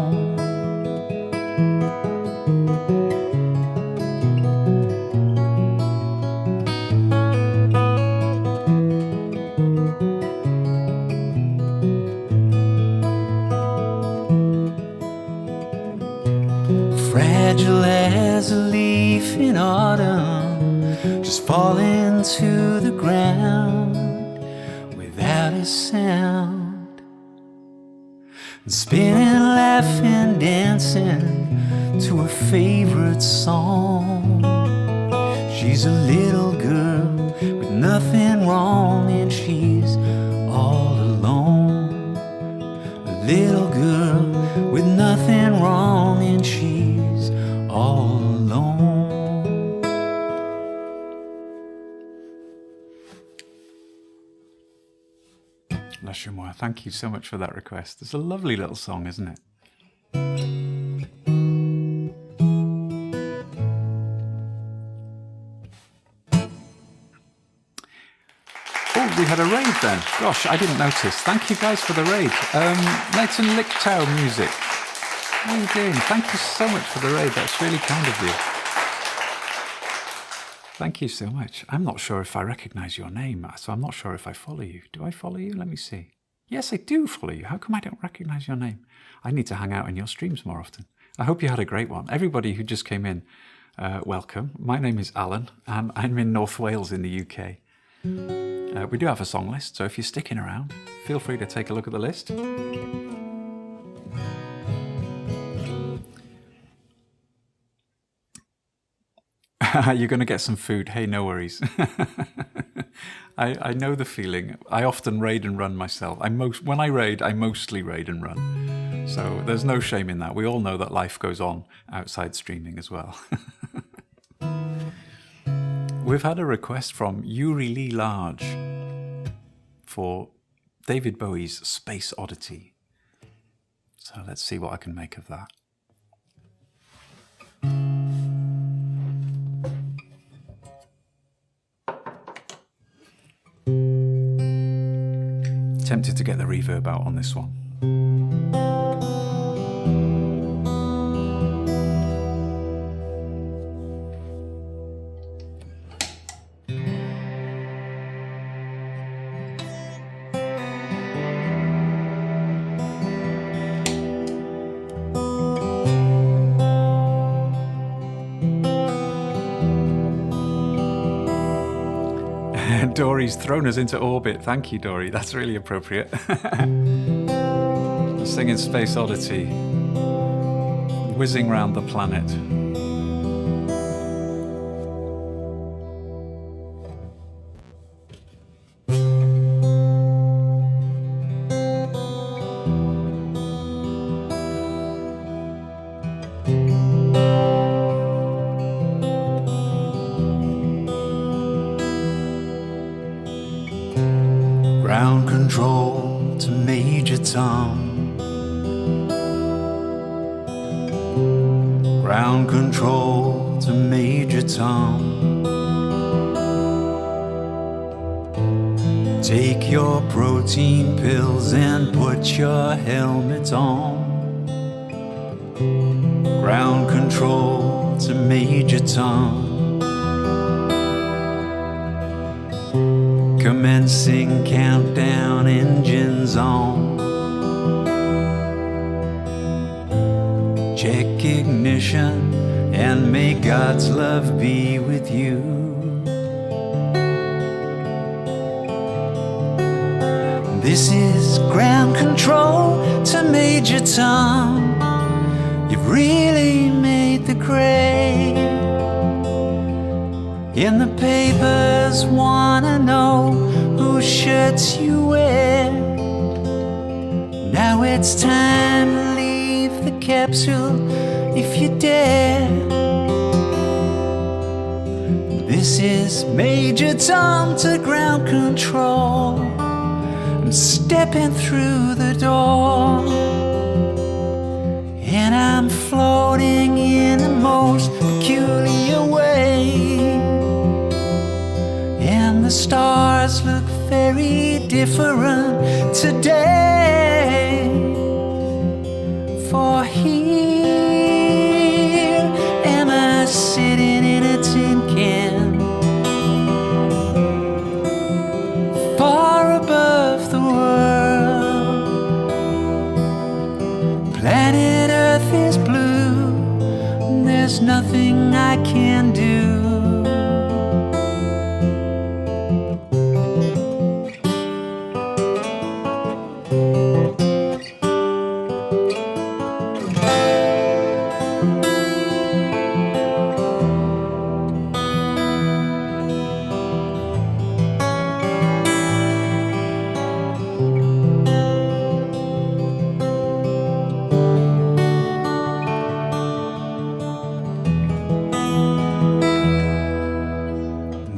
Fragile as a leaf in autumn, just falling to the ground without a sound. And spinning, laughing, dancing to her favorite song. She's a little girl with nothing wrong, and she's all alone. A little girl with nothing wrong, and she's all alone. Lashimoy, thank you so much for that request. It's a lovely little song, isn't it? Oh, we had a raid then. Gosh, I didn't notice. Thank you guys for the raid. Nathan Lichtow Music. How are you doing? Thank you so much for the raid. That's really kind of you. Thank you so much. I'm not sure if I recognize your name, so I'm not sure if I follow you. Do I follow you? Let me see. Yes, I do follow you. How come I don't recognize your name? I need to hang out in your streams more often. I hope you had a great one. Everybody who just came in, welcome. My name is Alan, and I'm in North Wales in the UK. We do have a song list, so if you're sticking around, feel free to take a look at the list. You're going to get some food. Hey, no worries. I know the feeling. I often raid and run myself. When I raid, I mostly raid and run. So there's no shame in that. We all know that life goes on outside streaming as well. We've had a request from Yuri Lee Large for David Bowie's Space Oddity. So let's see what I can make of that. Tempted to get the reverb out on this one. Dory's thrown us into orbit. Thank you, Dory. That's really appropriate. Singing Space Oddity, whizzing round the planet. Ground control to Major Tom. Ground control to Major Tom. Take your protein pills and put your helmet on. Ground control to Major Tom. Commencing countdown, engines on. Check ignition and may God's love be with you. This is ground control to Major Tom. You've really made the grade. In the papers wanna know whose shirts you wear. Now it's time to leave the capsule if you dare. This is Major Tom to ground control. I'm stepping through the door, and I'm floating in the most peculiar way. And the stars look very different today. For here am I sitting in a tin can, far above the world. Planet Earth is blue, and there's nothing I can do.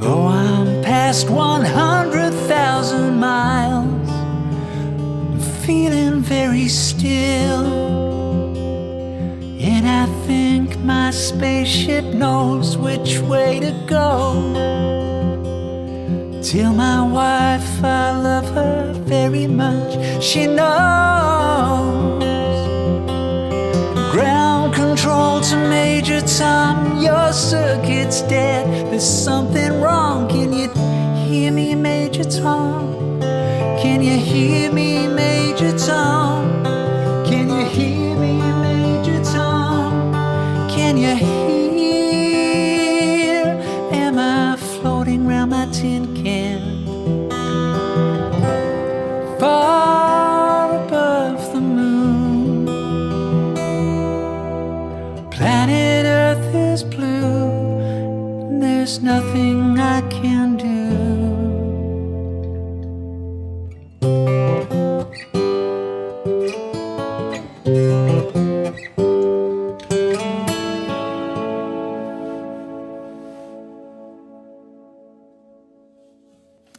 Though I'm past 100,000 miles, I'm feeling very still. And I think my spaceship knows which way to go. Tell my wife I love her very much, she knows. Ground control to Major Tom, your circuit's dead. There's something wrong, can you hear me, Major Tom? Can you hear me, Major Tom? Can you hear me, Major Tom? Can you hear? Am I floating round my tin can? Far above the moon. Planet Earth is blue, and there's nothing I can do.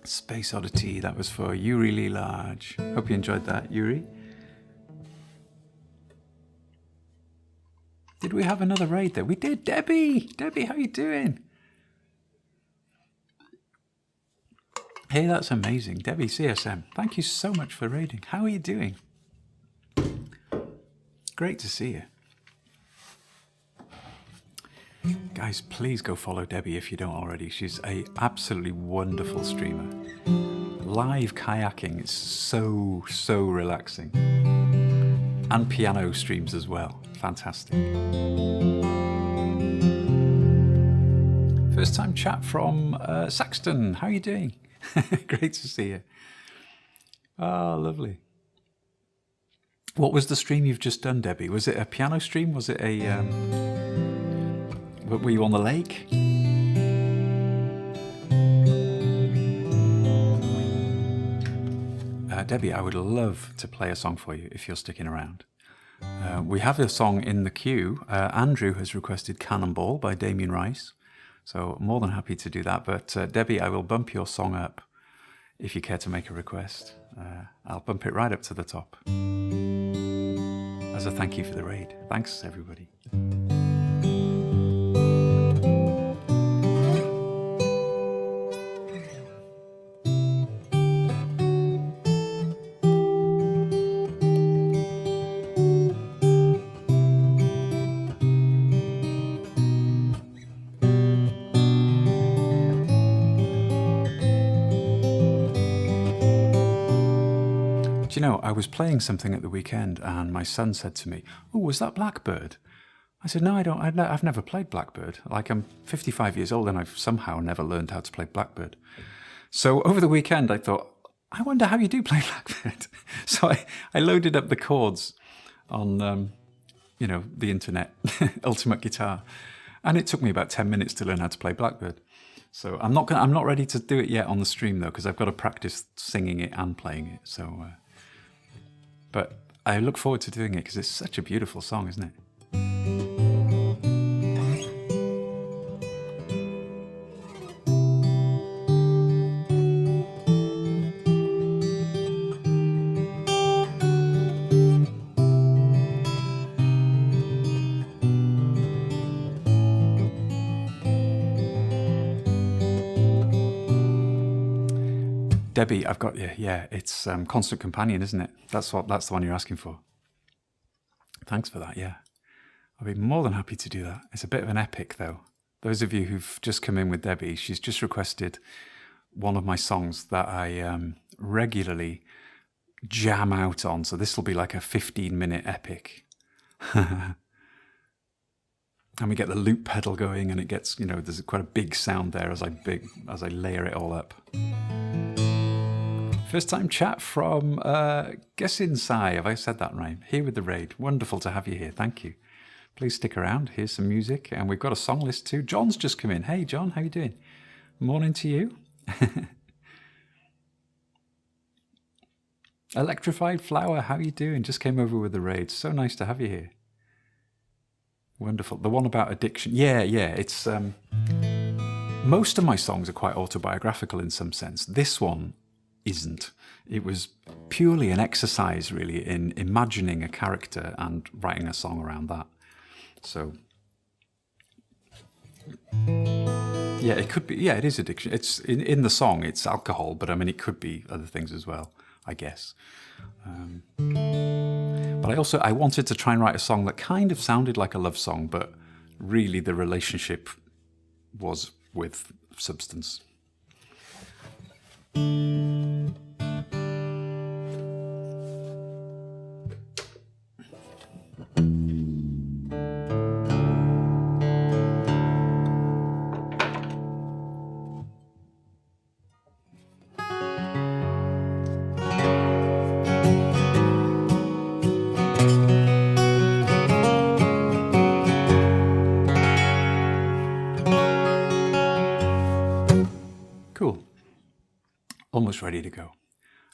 Space Oddity, that was for Yuri Lee Large. Hope you enjoyed that, Yuri. Did we have another raid there? We did, Debbie! Debbie, how you doing? Hey, that's amazing. Debbie, CSM, thank you so much for raiding. How are you doing? Great to see you. Guys, please go follow Debbie if you don't already. She's a absolutely wonderful streamer. Live kayaking is so relaxing. And piano streams as well. Fantastic. First time chat from Saxton. How are you doing? Great to see you. Oh, lovely. What was the stream you've just done, Debbie? Was it a piano stream? Was it a... were you on the lake? Debbie, I would love to play a song for you if you're sticking around. We have a song in the queue. Andrew has requested Cannonball by Damien Rice. So more than happy to do that. But Debbie, I will bump your song up if you care to make a request. I'll bump it right up to the top. As a thank you for the raid. Thanks, everybody. You know, I was playing something at the weekend and my son said to me, "Oh, was that Blackbird?" I said, "No, I don't. I've never played Blackbird. Like, I'm 55 years old and I've somehow never learned how to play Blackbird." So over the weekend, I thought, I wonder how you do play Blackbird. So I loaded up the chords on, you know, the internet, Ultimate Guitar, and it took me about 10 minutes to learn how to play Blackbird. So I'm not ready to do it yet on the stream though, because I've got to practice singing it and playing it. So. But I look forward to doing it because it's such a beautiful song, isn't it? Debbie, I've got you. Yeah, it's Constant Companion, isn't it? That's the one you're asking for. Thanks for that. Yeah, I'll be more than happy to do that. It's a bit of an epic, though. Those of you who've just come in with Debbie, she's just requested one of my songs that I regularly jam out on. So this will be like a 15-minute epic. And we get the loop pedal going, and it gets, you know, there's quite a big sound there as I layer it all up. First time chat from Gessinsai, have I said that right? Here with the raid. Wonderful to have you here. Thank you. Please stick around. Here's some music. And we've got a song list too. John's just come in. Hey, John, how you doing? Morning to you. Electrified Flower, how you doing? Just came over with the raid. So nice to have you here. Wonderful. The one about addiction. Yeah. It's most of my songs are quite autobiographical in some sense. This one isn't. It was purely an exercise really in imagining a character and writing a song around that. So yeah, it could be, yeah, it is addiction. It's in the song it's alcohol, but I mean it could be other things as well, I guess. But I wanted to try and write a song that kind of sounded like a love song, but really the relationship was with substance. Cool. Almost ready to go.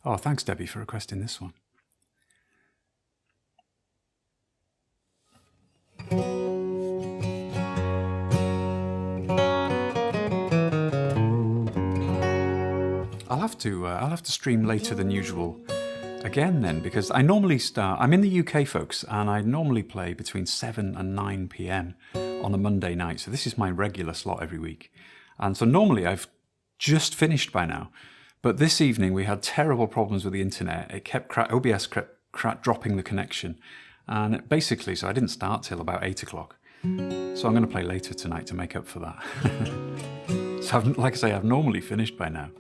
Oh, thanks, Debbie, for requesting this one. I'll have to stream later than usual again then, because I normally start. I'm in the UK, folks, and I normally play between 7 and 9 p.m. on a Monday night. So this is my regular slot every week, and so normally I've just finished by now. But this evening we had terrible problems with the internet. It kept OBS kept dropping the connection, and so I didn't start till about 8 o'clock. So I'm going to play later tonight to make up for that. So like I say, I've normally finished by now.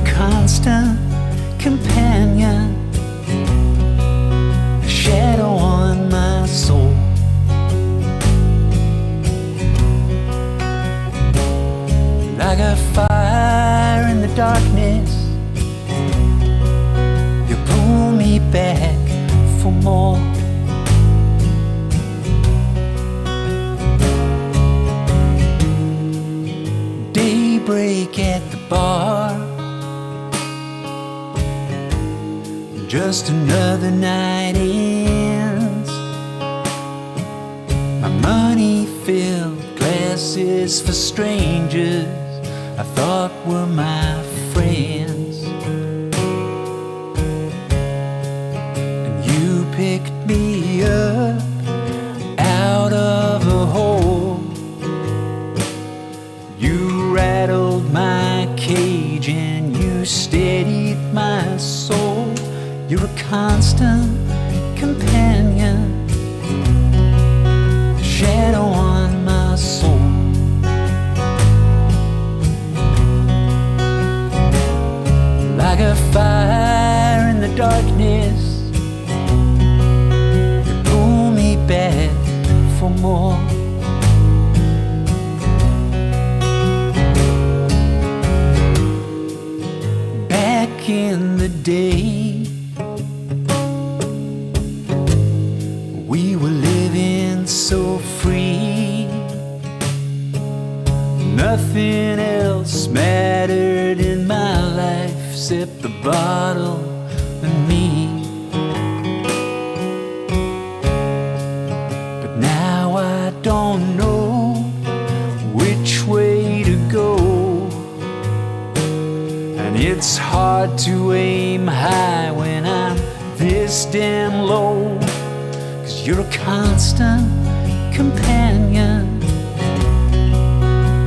Constant companion, a shadow on my soul. Like a fire in the darkness, you pull me back for more. Daybreak at the bar, just another night ends. My money-filled glasses for strangers I thought were my friends. And you picked me up out of a hole. You rattled my cage and you steadied my soul. You're a constant companion, a shadow on my soul. Like a fire in the darkness, you pull me back for more. Back in the day, we were living so free. Nothing else mattered in my life except the bottle and me. But now I don't know which way to go, and it's hard to aim high when I'm this damn low. You're a constant companion,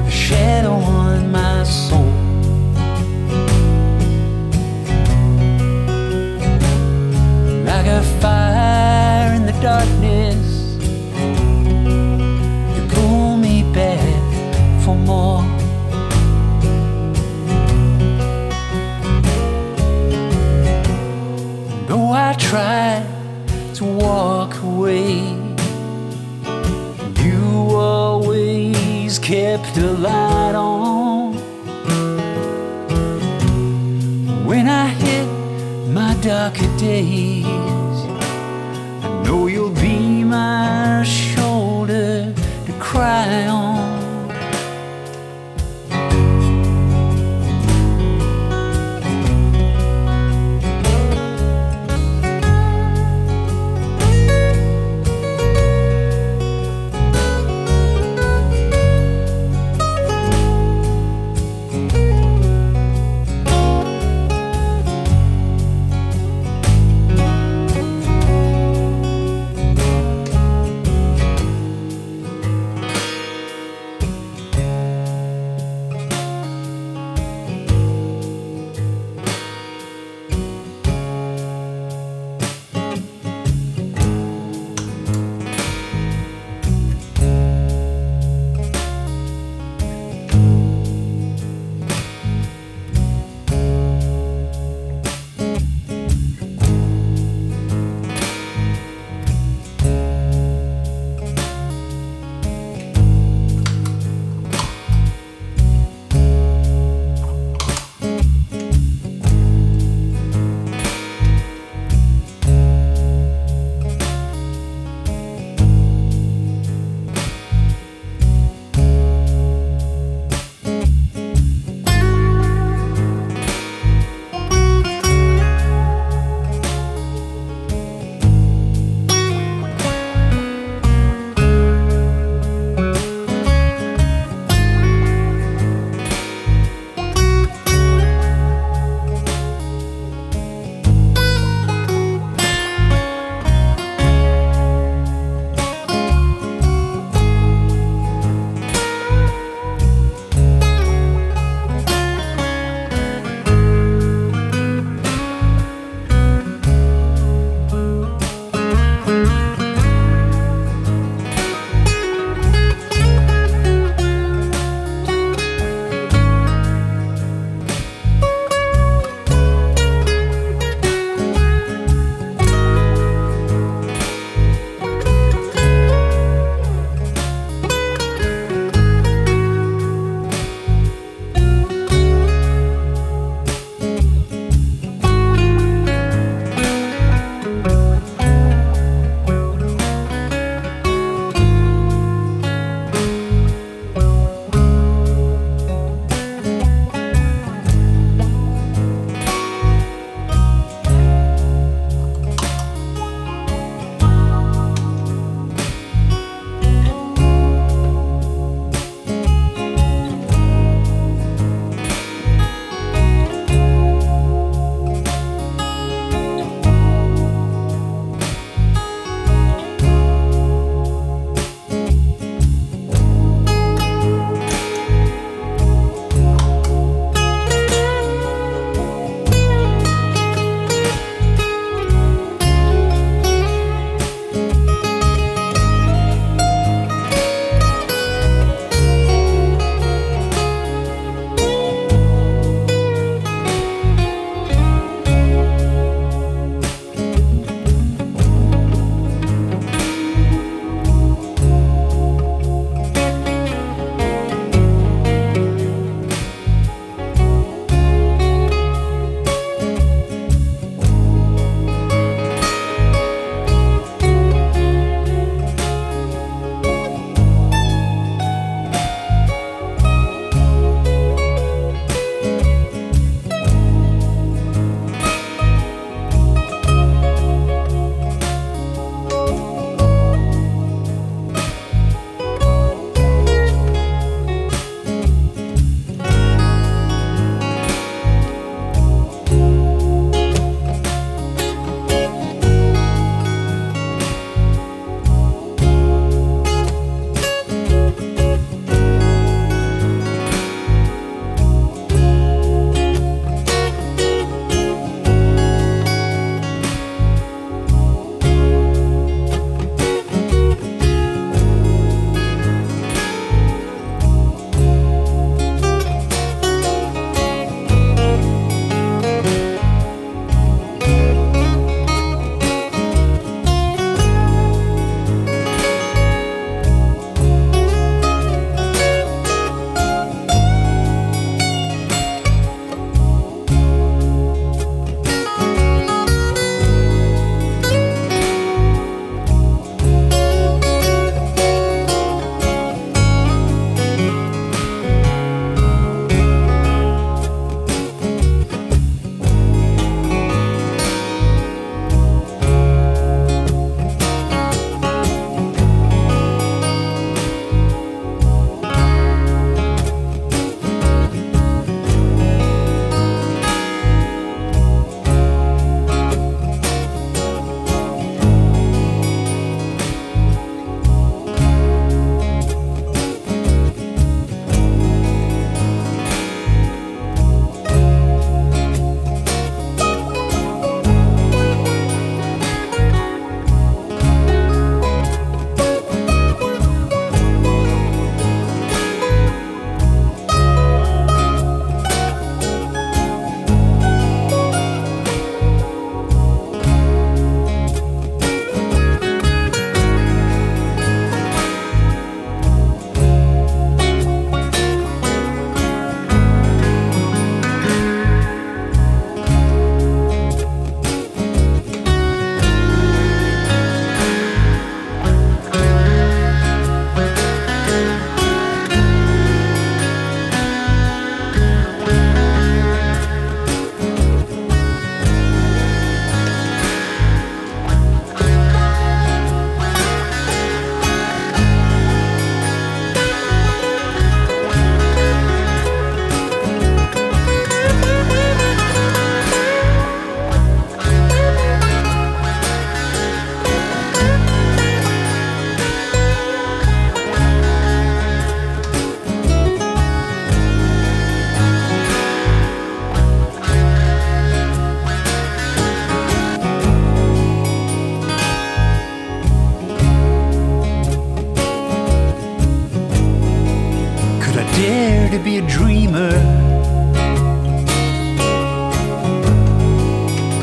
a shadow on my soul. Like a fire in the darkness, you pull me back for more. Though I try to walk away, you always kept a light on. When I hit my darker days, I know you'll be my shoulder to cry on.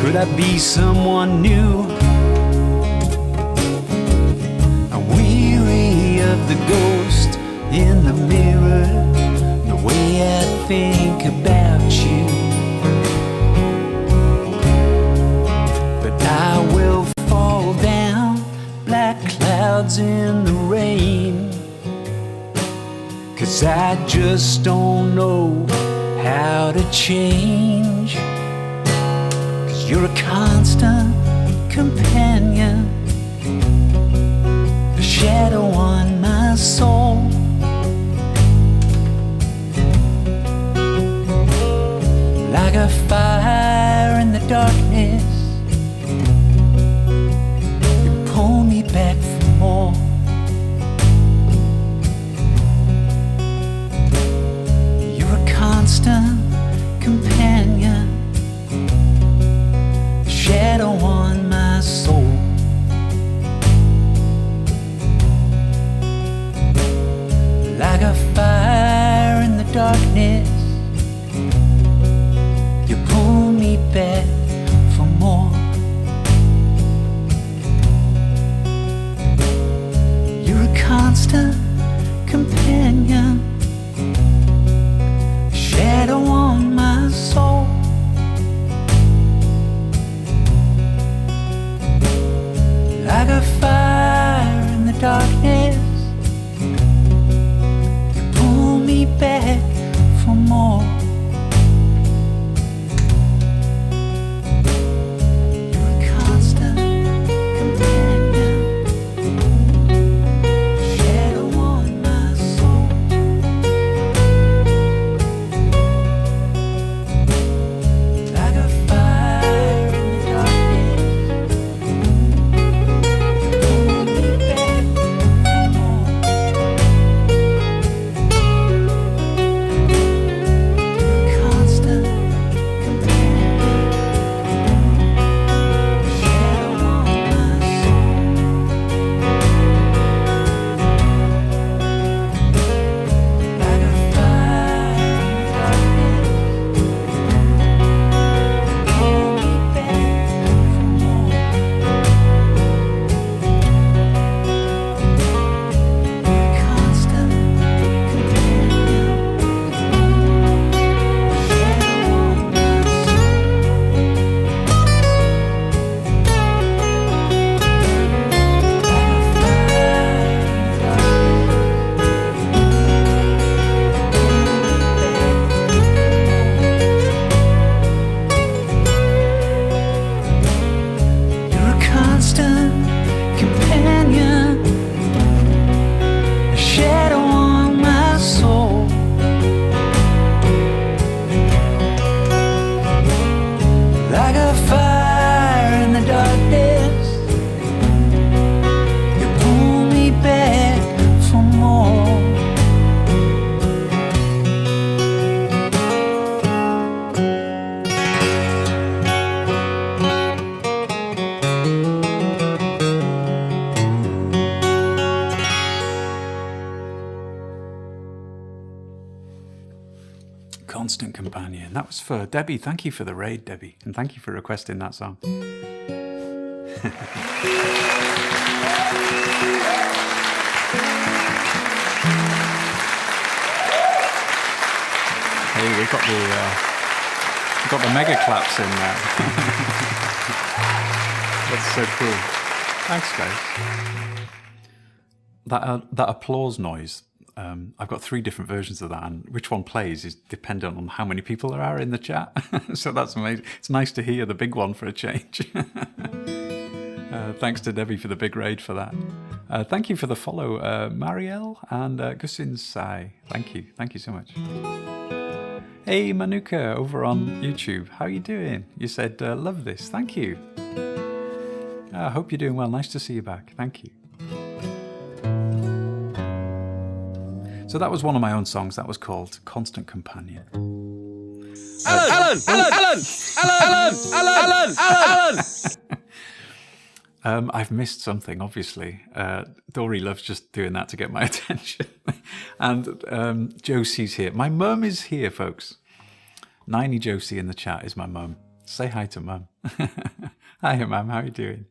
Could I be someone new? I'm weary of the ghost in the mirror, the way I think about you. But I will fall down, black clouds in the rain, 'cause I just don't know how to change. 'Cause you're a constant companion, a shadow on my soul. Like a fire in the darkness, you pull me back for more. You're a constant companion, a shadow on my soul. Like a fire in the darkness, you pull me back for more. You're a constant companion, a shadow on my soul. Like a fire in the darkness, you pull me back for more. You're a constant companion, shadow on my soul. Like a fire in the darkness, pull me back for more. You're a constant companion, shadow on my soul. Like a fire in the darkness, pull me back for more. Constant companion, shadow on my soul. Like a fire in the darkness, you're a constant companion, a shadow on my soul. Like a fire in the darkness, you pull me back for more. Constant companion. That was for Debbie. Thank you for the raid, Debbie. And thank you for requesting that song. Hey, we got the mega claps in there. That's so cool. Thanks, guys. That applause noise. I've got 3 different versions of that, and which one plays is dependent on how many people there are in the chat. So that's amazing. It's nice to hear the big one for a change. Thanks to Debbie for the big raid for that. Thank you for the follow, Marielle and Gusin Sai. Thank you so much. Hey Manuka over on YouTube, how you doing? You said love this. Thank you. I hope you're doing well. Nice to see you back. Thank you. So that was one of my own songs. That was called Constant Companion. Alan! I've missed something, obviously. Dory loves just doing that to get my attention. And Josie's here. My mum is here, folks. Niney Josie in the chat is my mum. Say hi to Mum. Hi, Mum. How are you doing?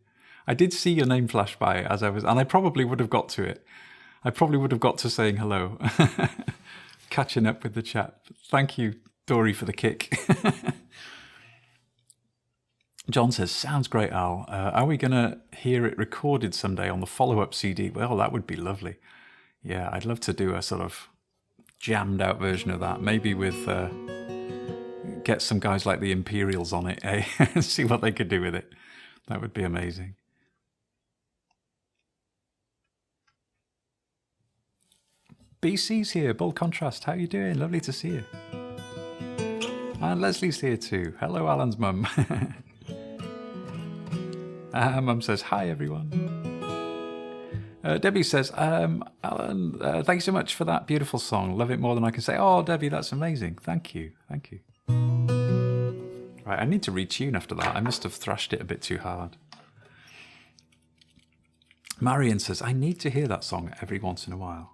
I did see your name flash by as I was, and I probably would have got to it. I probably would have got to saying hello. Catching up with the chat. Thank you, Dory, for the kick. John says, sounds great, Al. Are we going to hear it recorded someday on the follow-up CD? Well, that would be lovely. Yeah, I'd love to do a sort of jammed out version of that. Maybe with... get some guys like the Imperials on it, eh? See what they could do with it. That would be amazing. BC's here, Bold Contrast. How you doing? Lovely to see you. And Leslie's here too. Hello, Alan's mum. Mum says, hi, everyone. Debbie says, Alan, thanks so much for that beautiful song. Love it more than I can say. Oh, Debbie, that's amazing. Thank you. Thank you. Right, I need to retune after that. I must have thrashed it a bit too hard. Marion says, I need to hear that song every once in a while.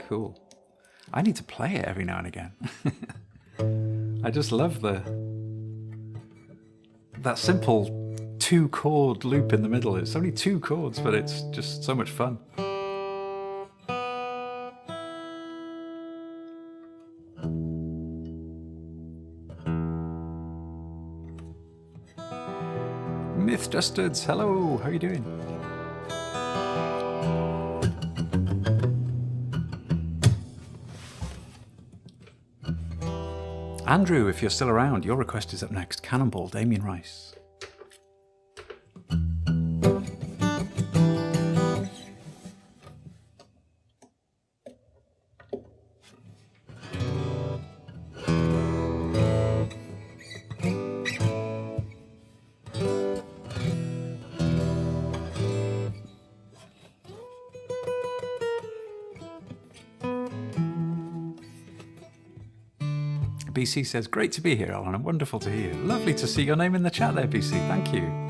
Cool. I need to play it every now and again. I just love that simple 2-chord loop in the middle. It's only 2 chords, but it's just so much fun. Myth Justards, hello, how are you doing? Andrew, if you're still around, your request is up next. Cannonball, Damien Rice. BC says, great to be here, Alan, and wonderful to hear you. Lovely to see your name in the chat there, BC. Thank you.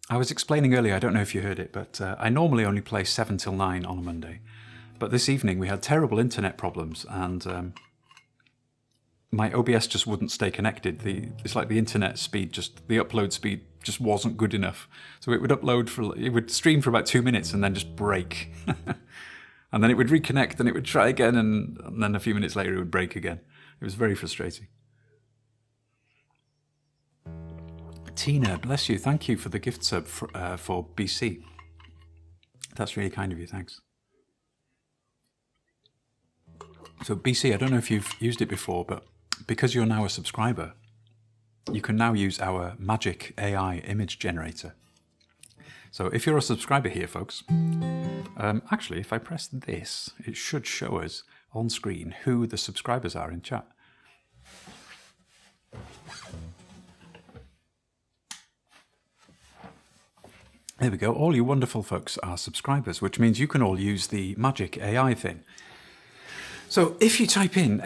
I was explaining earlier, I don't know if you heard it, but I normally only play 7 till 9 on a Monday. But this evening we had terrible internet problems, and my OBS just wouldn't stay connected. It's like the internet speed, the upload speed just wasn't good enough. So it would stream for about 2 minutes and then just break. And then it would reconnect and it would try again, and then a few minutes later it would break again. It was very frustrating. Tina, bless you. Thank you for the gift sub for BC. That's really kind of you. Thanks. So BC, I don't know if you've used it before, but because you're now a subscriber, you can now use our Magic AI image generator. So if you're a subscriber here, folks, actually, if I press this, it should show us on screen who the subscribers are in chat. There we go. All you wonderful folks are subscribers, which means you can all use the Magic AI thing. So if you type in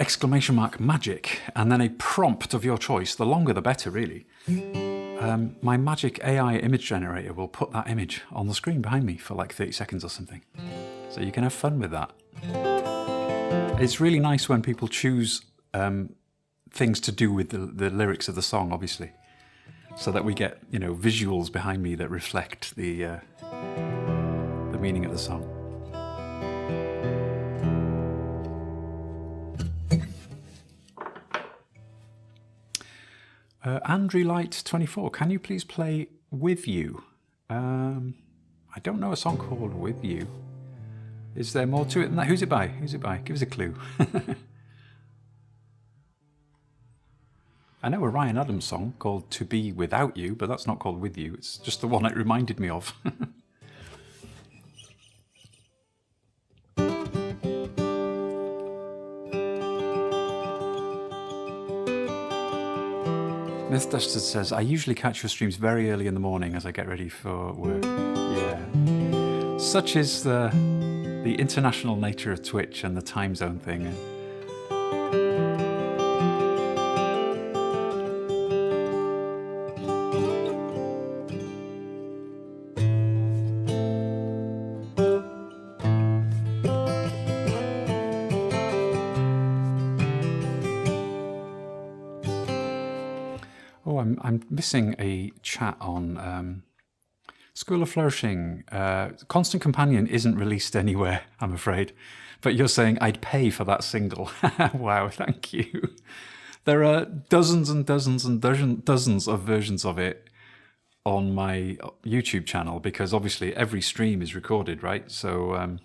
!magic and then a prompt of your choice, the longer the better, really. My Magic AI image generator will put that image on the screen behind me for like 30 seconds or something. So you can have fun with that. It's really nice when people choose things to do with the lyrics of the song, obviously. So that we get, visuals behind me that reflect the meaning of the song. Andrew Light 24, can you please play With You? I don't know a song called With You. Is there more to it than that? Who's it by? Who's it by? Give us a clue. I know a Ryan Adams song called To Be Without You, but that's not called With You. It's just the one it reminded me of. Myth Dusted says, I usually catch your streams very early in the morning as I get ready for work. Yeah. Such is the international nature of Twitch and the time zone thing. Oh, I'm missing a chat on School of Flourishing. Constant Companion isn't released anywhere, I'm afraid. But you're saying I'd pay for that single. Wow, thank you. There are dozens and dozens and dozens of versions of it on my YouTube channel, because obviously every stream is recorded, right? So, and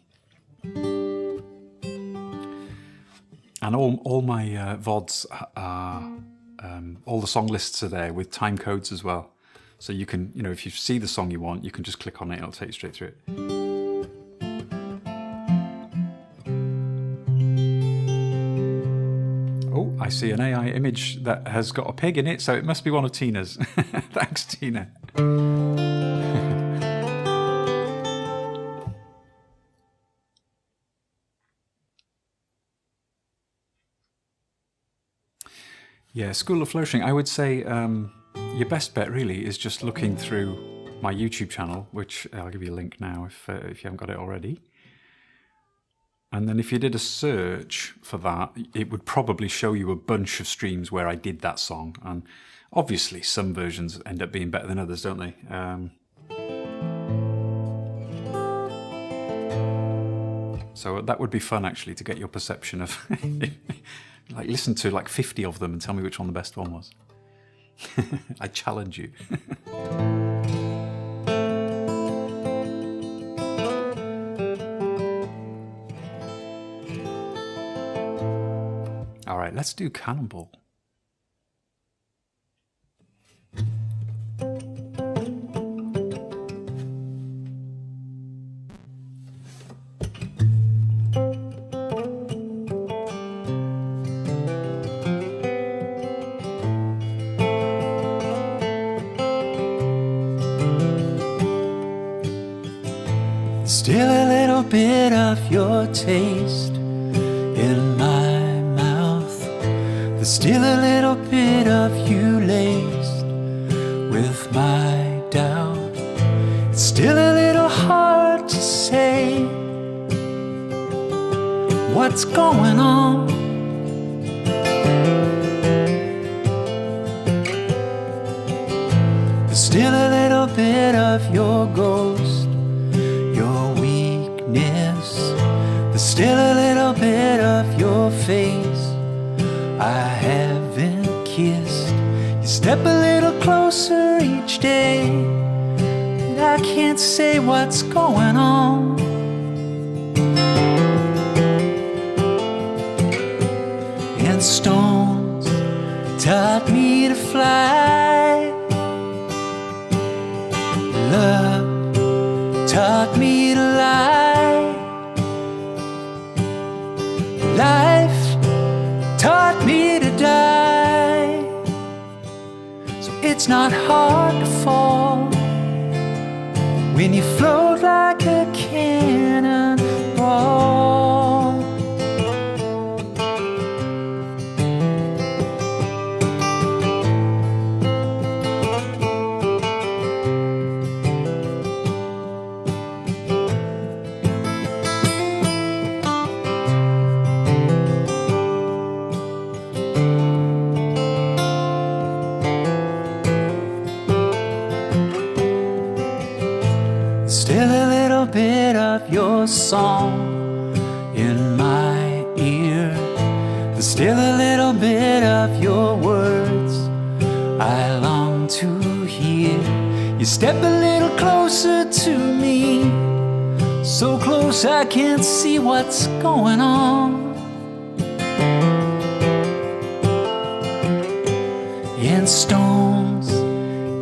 all my VODs are, all the song lists are there with time codes as well. So you can, if you see the song you want, you can just click on it and it'll take you straight through it. Oh, I see an AI image that has got a pig in it, so it must be one of Tina's. Thanks, Tina. Yeah, School of Flourishing, I would say your best bet really is just looking through my YouTube channel, which I'll give you a link now if you haven't got it already. And then if you did a search for that, it would probably show you a bunch of streams where I did that song. And obviously some versions end up being better than others, don't they? So that would be fun, actually, to get your perception of... like, listen to like 50 of them and tell me which one the best one was. I challenge you. All right, let's do Cannonball. Still a little bit of your taste in my mouth. There's still a little bit of you laced with my doubt. It's still a little hard to say what's going on. There's still a little bit of your ghost, your weakness. There's still a little bit of your face I haven't kissed. You step a little closer each day, and I can't say what's going on. And stones taught me to fly. Love taught me to lie. Life taught me to die. So it's not hard to fall when you float like a cannonball. Still a little bit of your song in my ear. There's still a little bit of your words I long to hear. You step a little closer to me, so close I can't see what's going on. And stones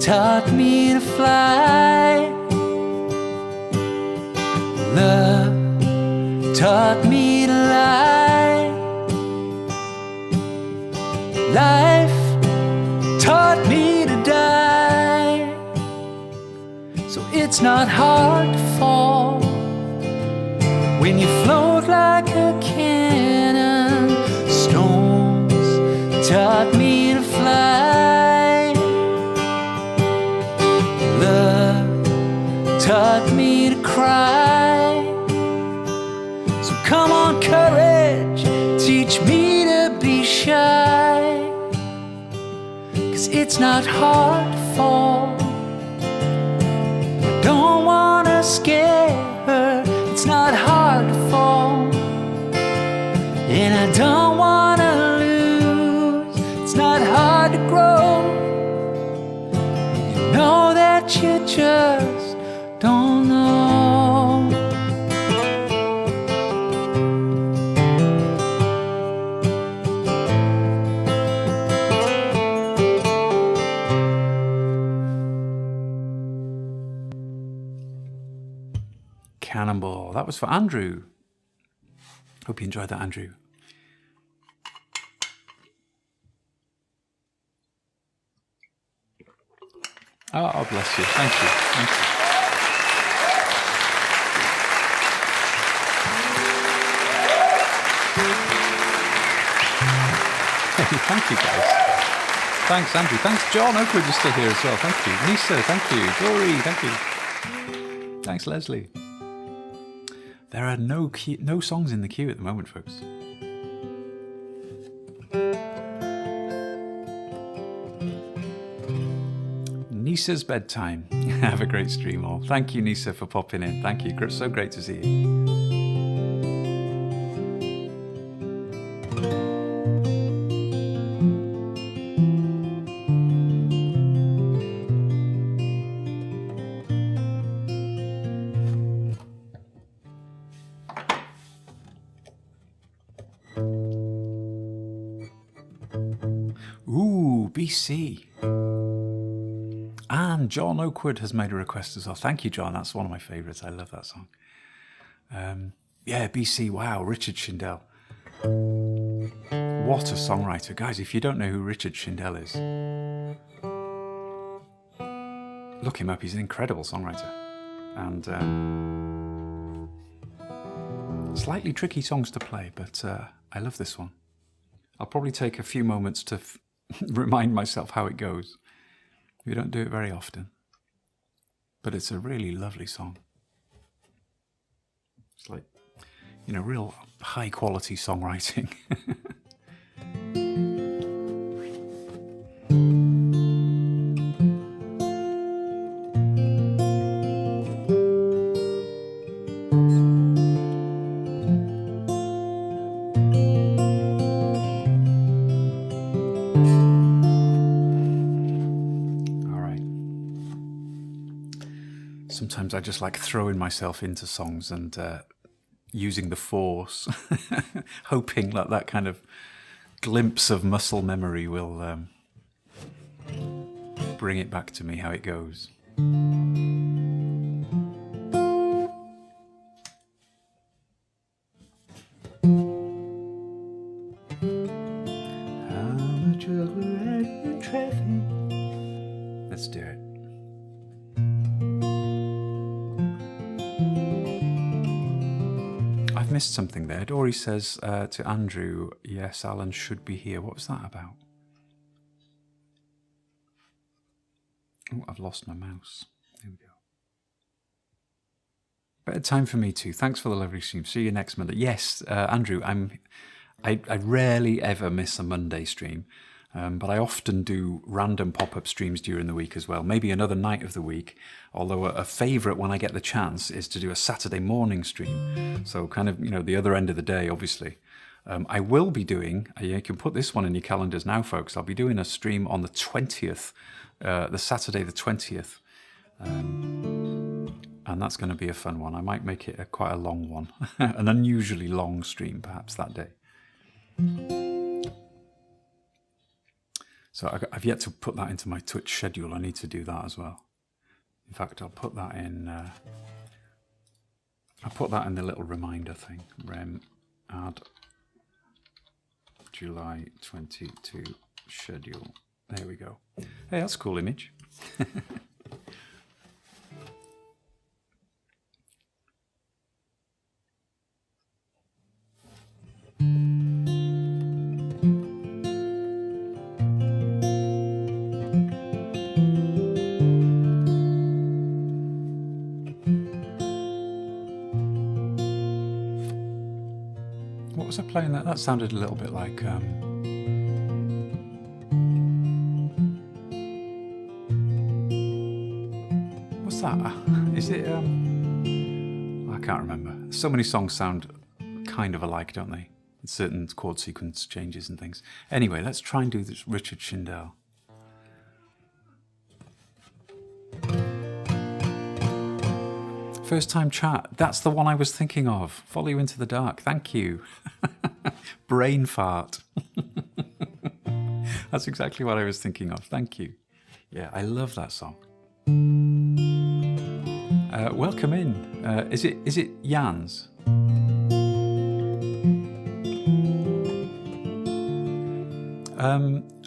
taught me to fly. Love taught me to lie. Life taught me to die. So it's not hard to fall when you float like a cannon. Stones taught me to fly. Love taught me to cry. Come on, courage, teach me to be shy. 'cause it's not hard to fall. I don't wanna scare her, it's not hard to fall. And I don't wanna lose, it's not hard to grow. You know that you just don't know. Cannonball. That was for Andrew. Hope you enjoyed that, Andrew. Oh, bless you. Thank you. Thank you. Hey, thank you, guys. Thanks, Andrew. Thanks, John Oakwood is still here as well. Thank you. Lisa, thank you. Dory, thank you. Thanks, Leslie. There are no songs in the queue at the moment, folks. Nisa's bedtime. Have a great stream all. Thank you, Nisa, for popping in. Thank you. So great to see you. Ooh, BC. And John Oakwood has made a request as well. Thank you, John. That's one of my favourites. I love that song. Yeah, BC. Wow, Richard Shindell. What a songwriter. Guys, if you don't know who Richard Shindell is, look him up. He's an incredible songwriter. And slightly tricky songs to play, but I love this one. I'll probably take a few moments to remind myself how it goes. We don't do it very often, but it's a really lovely song. It's like, you know, real high quality songwriting. Sometimes I just like throwing myself into songs and using the force, hoping that that kind of glimpse of muscle memory will bring it back to me how it goes. Let's do it. I've missed something there. Dory says to Andrew, yes, Alan should be here. What was that about? Oh, I've lost my mouse. There we go. Better time for me too. Thanks for the lovely stream. See you next Monday. Yes, Andrew, I rarely ever miss a Monday stream. But I often do random pop-up streams during the week as well, maybe another night of the week, although a favourite when I get the chance is to do a Saturday morning stream, so kind of, you know, the other end of the day, obviously. I will be doing, you can put this one in your calendars now, folks, I'll be doing a stream on the 20th, the Saturday the 20th, and that's going to be a fun one. I might make it quite a long one, an unusually long stream perhaps that day. So I've yet to put that into my Twitch schedule. I need to do that as well. In fact, I'll put that in. I'll put that in the little reminder thing. Rem add July 22 schedule. There we go. Hey, that's a cool image. What was I playing that? That sounded a little bit like What's that? Is it? I can't remember. So many songs sound kind of alike, don't they? Certain chord sequence changes and things. Anyway, let's try and do this Richard Shindell. First time chat. That's the one I was thinking of. Follow You Into the Dark. Thank you. Brain fart. That's exactly what I was thinking of. Thank you. Yeah, I love that song. Welcome in. Is it Jans?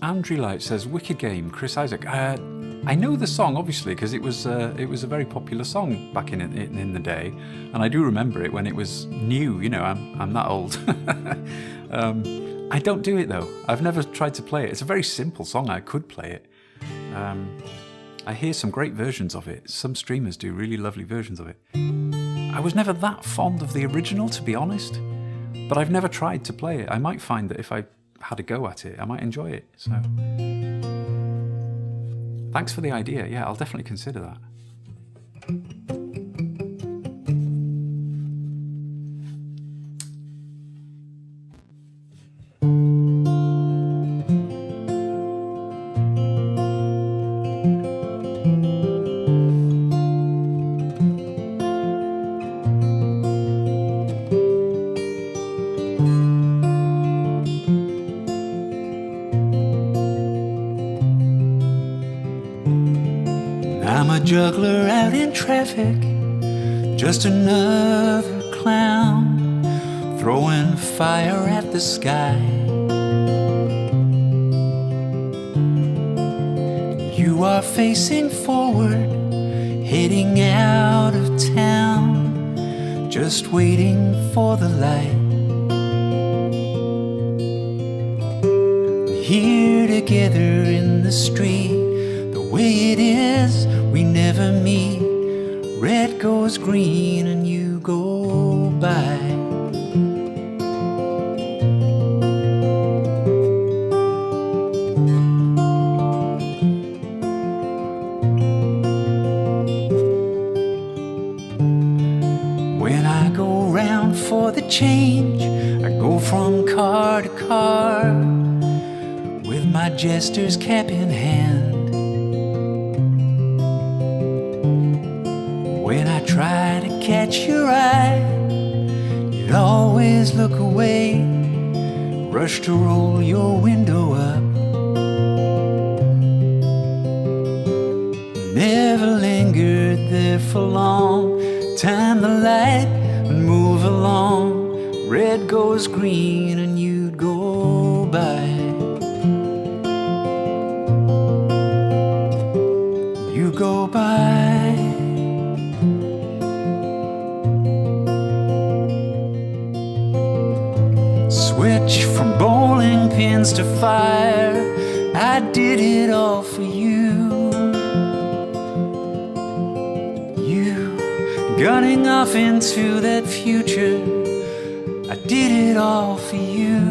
Andrew Light says, "Wicked game, Chris Isaac." I know the song obviously because it was a very popular song back in the day, and I do remember it when it was new. You know, I'm that old. I don't do it though. I've never tried to play it. It's a very simple song. I could play it. I hear some great versions of it. Some streamers do really lovely versions of it. I was never that fond of the original, to be honest, but I've never tried to play it. I might find that if I had a go at it, I might enjoy it. So thanks for the idea. Yeah, I'll definitely consider that. I'm a juggler out in traffic, just another clown, throwing fire at the sky. You are facing forward, heading out of town, just waiting for the light. Here together in the street, the way it is, we never meet. Red goes green and you go by. When I go round for the change, I go from car to car, with my jester's cap in hand. When I try to catch your eye, you'd always look away, rush to roll your window up. Never lingered there for long, time the light and move along. Red goes green and you'd go by. You go by. Switch from bowling pins to fire, I did it all for you. You gunning off into that future, I did it all for you.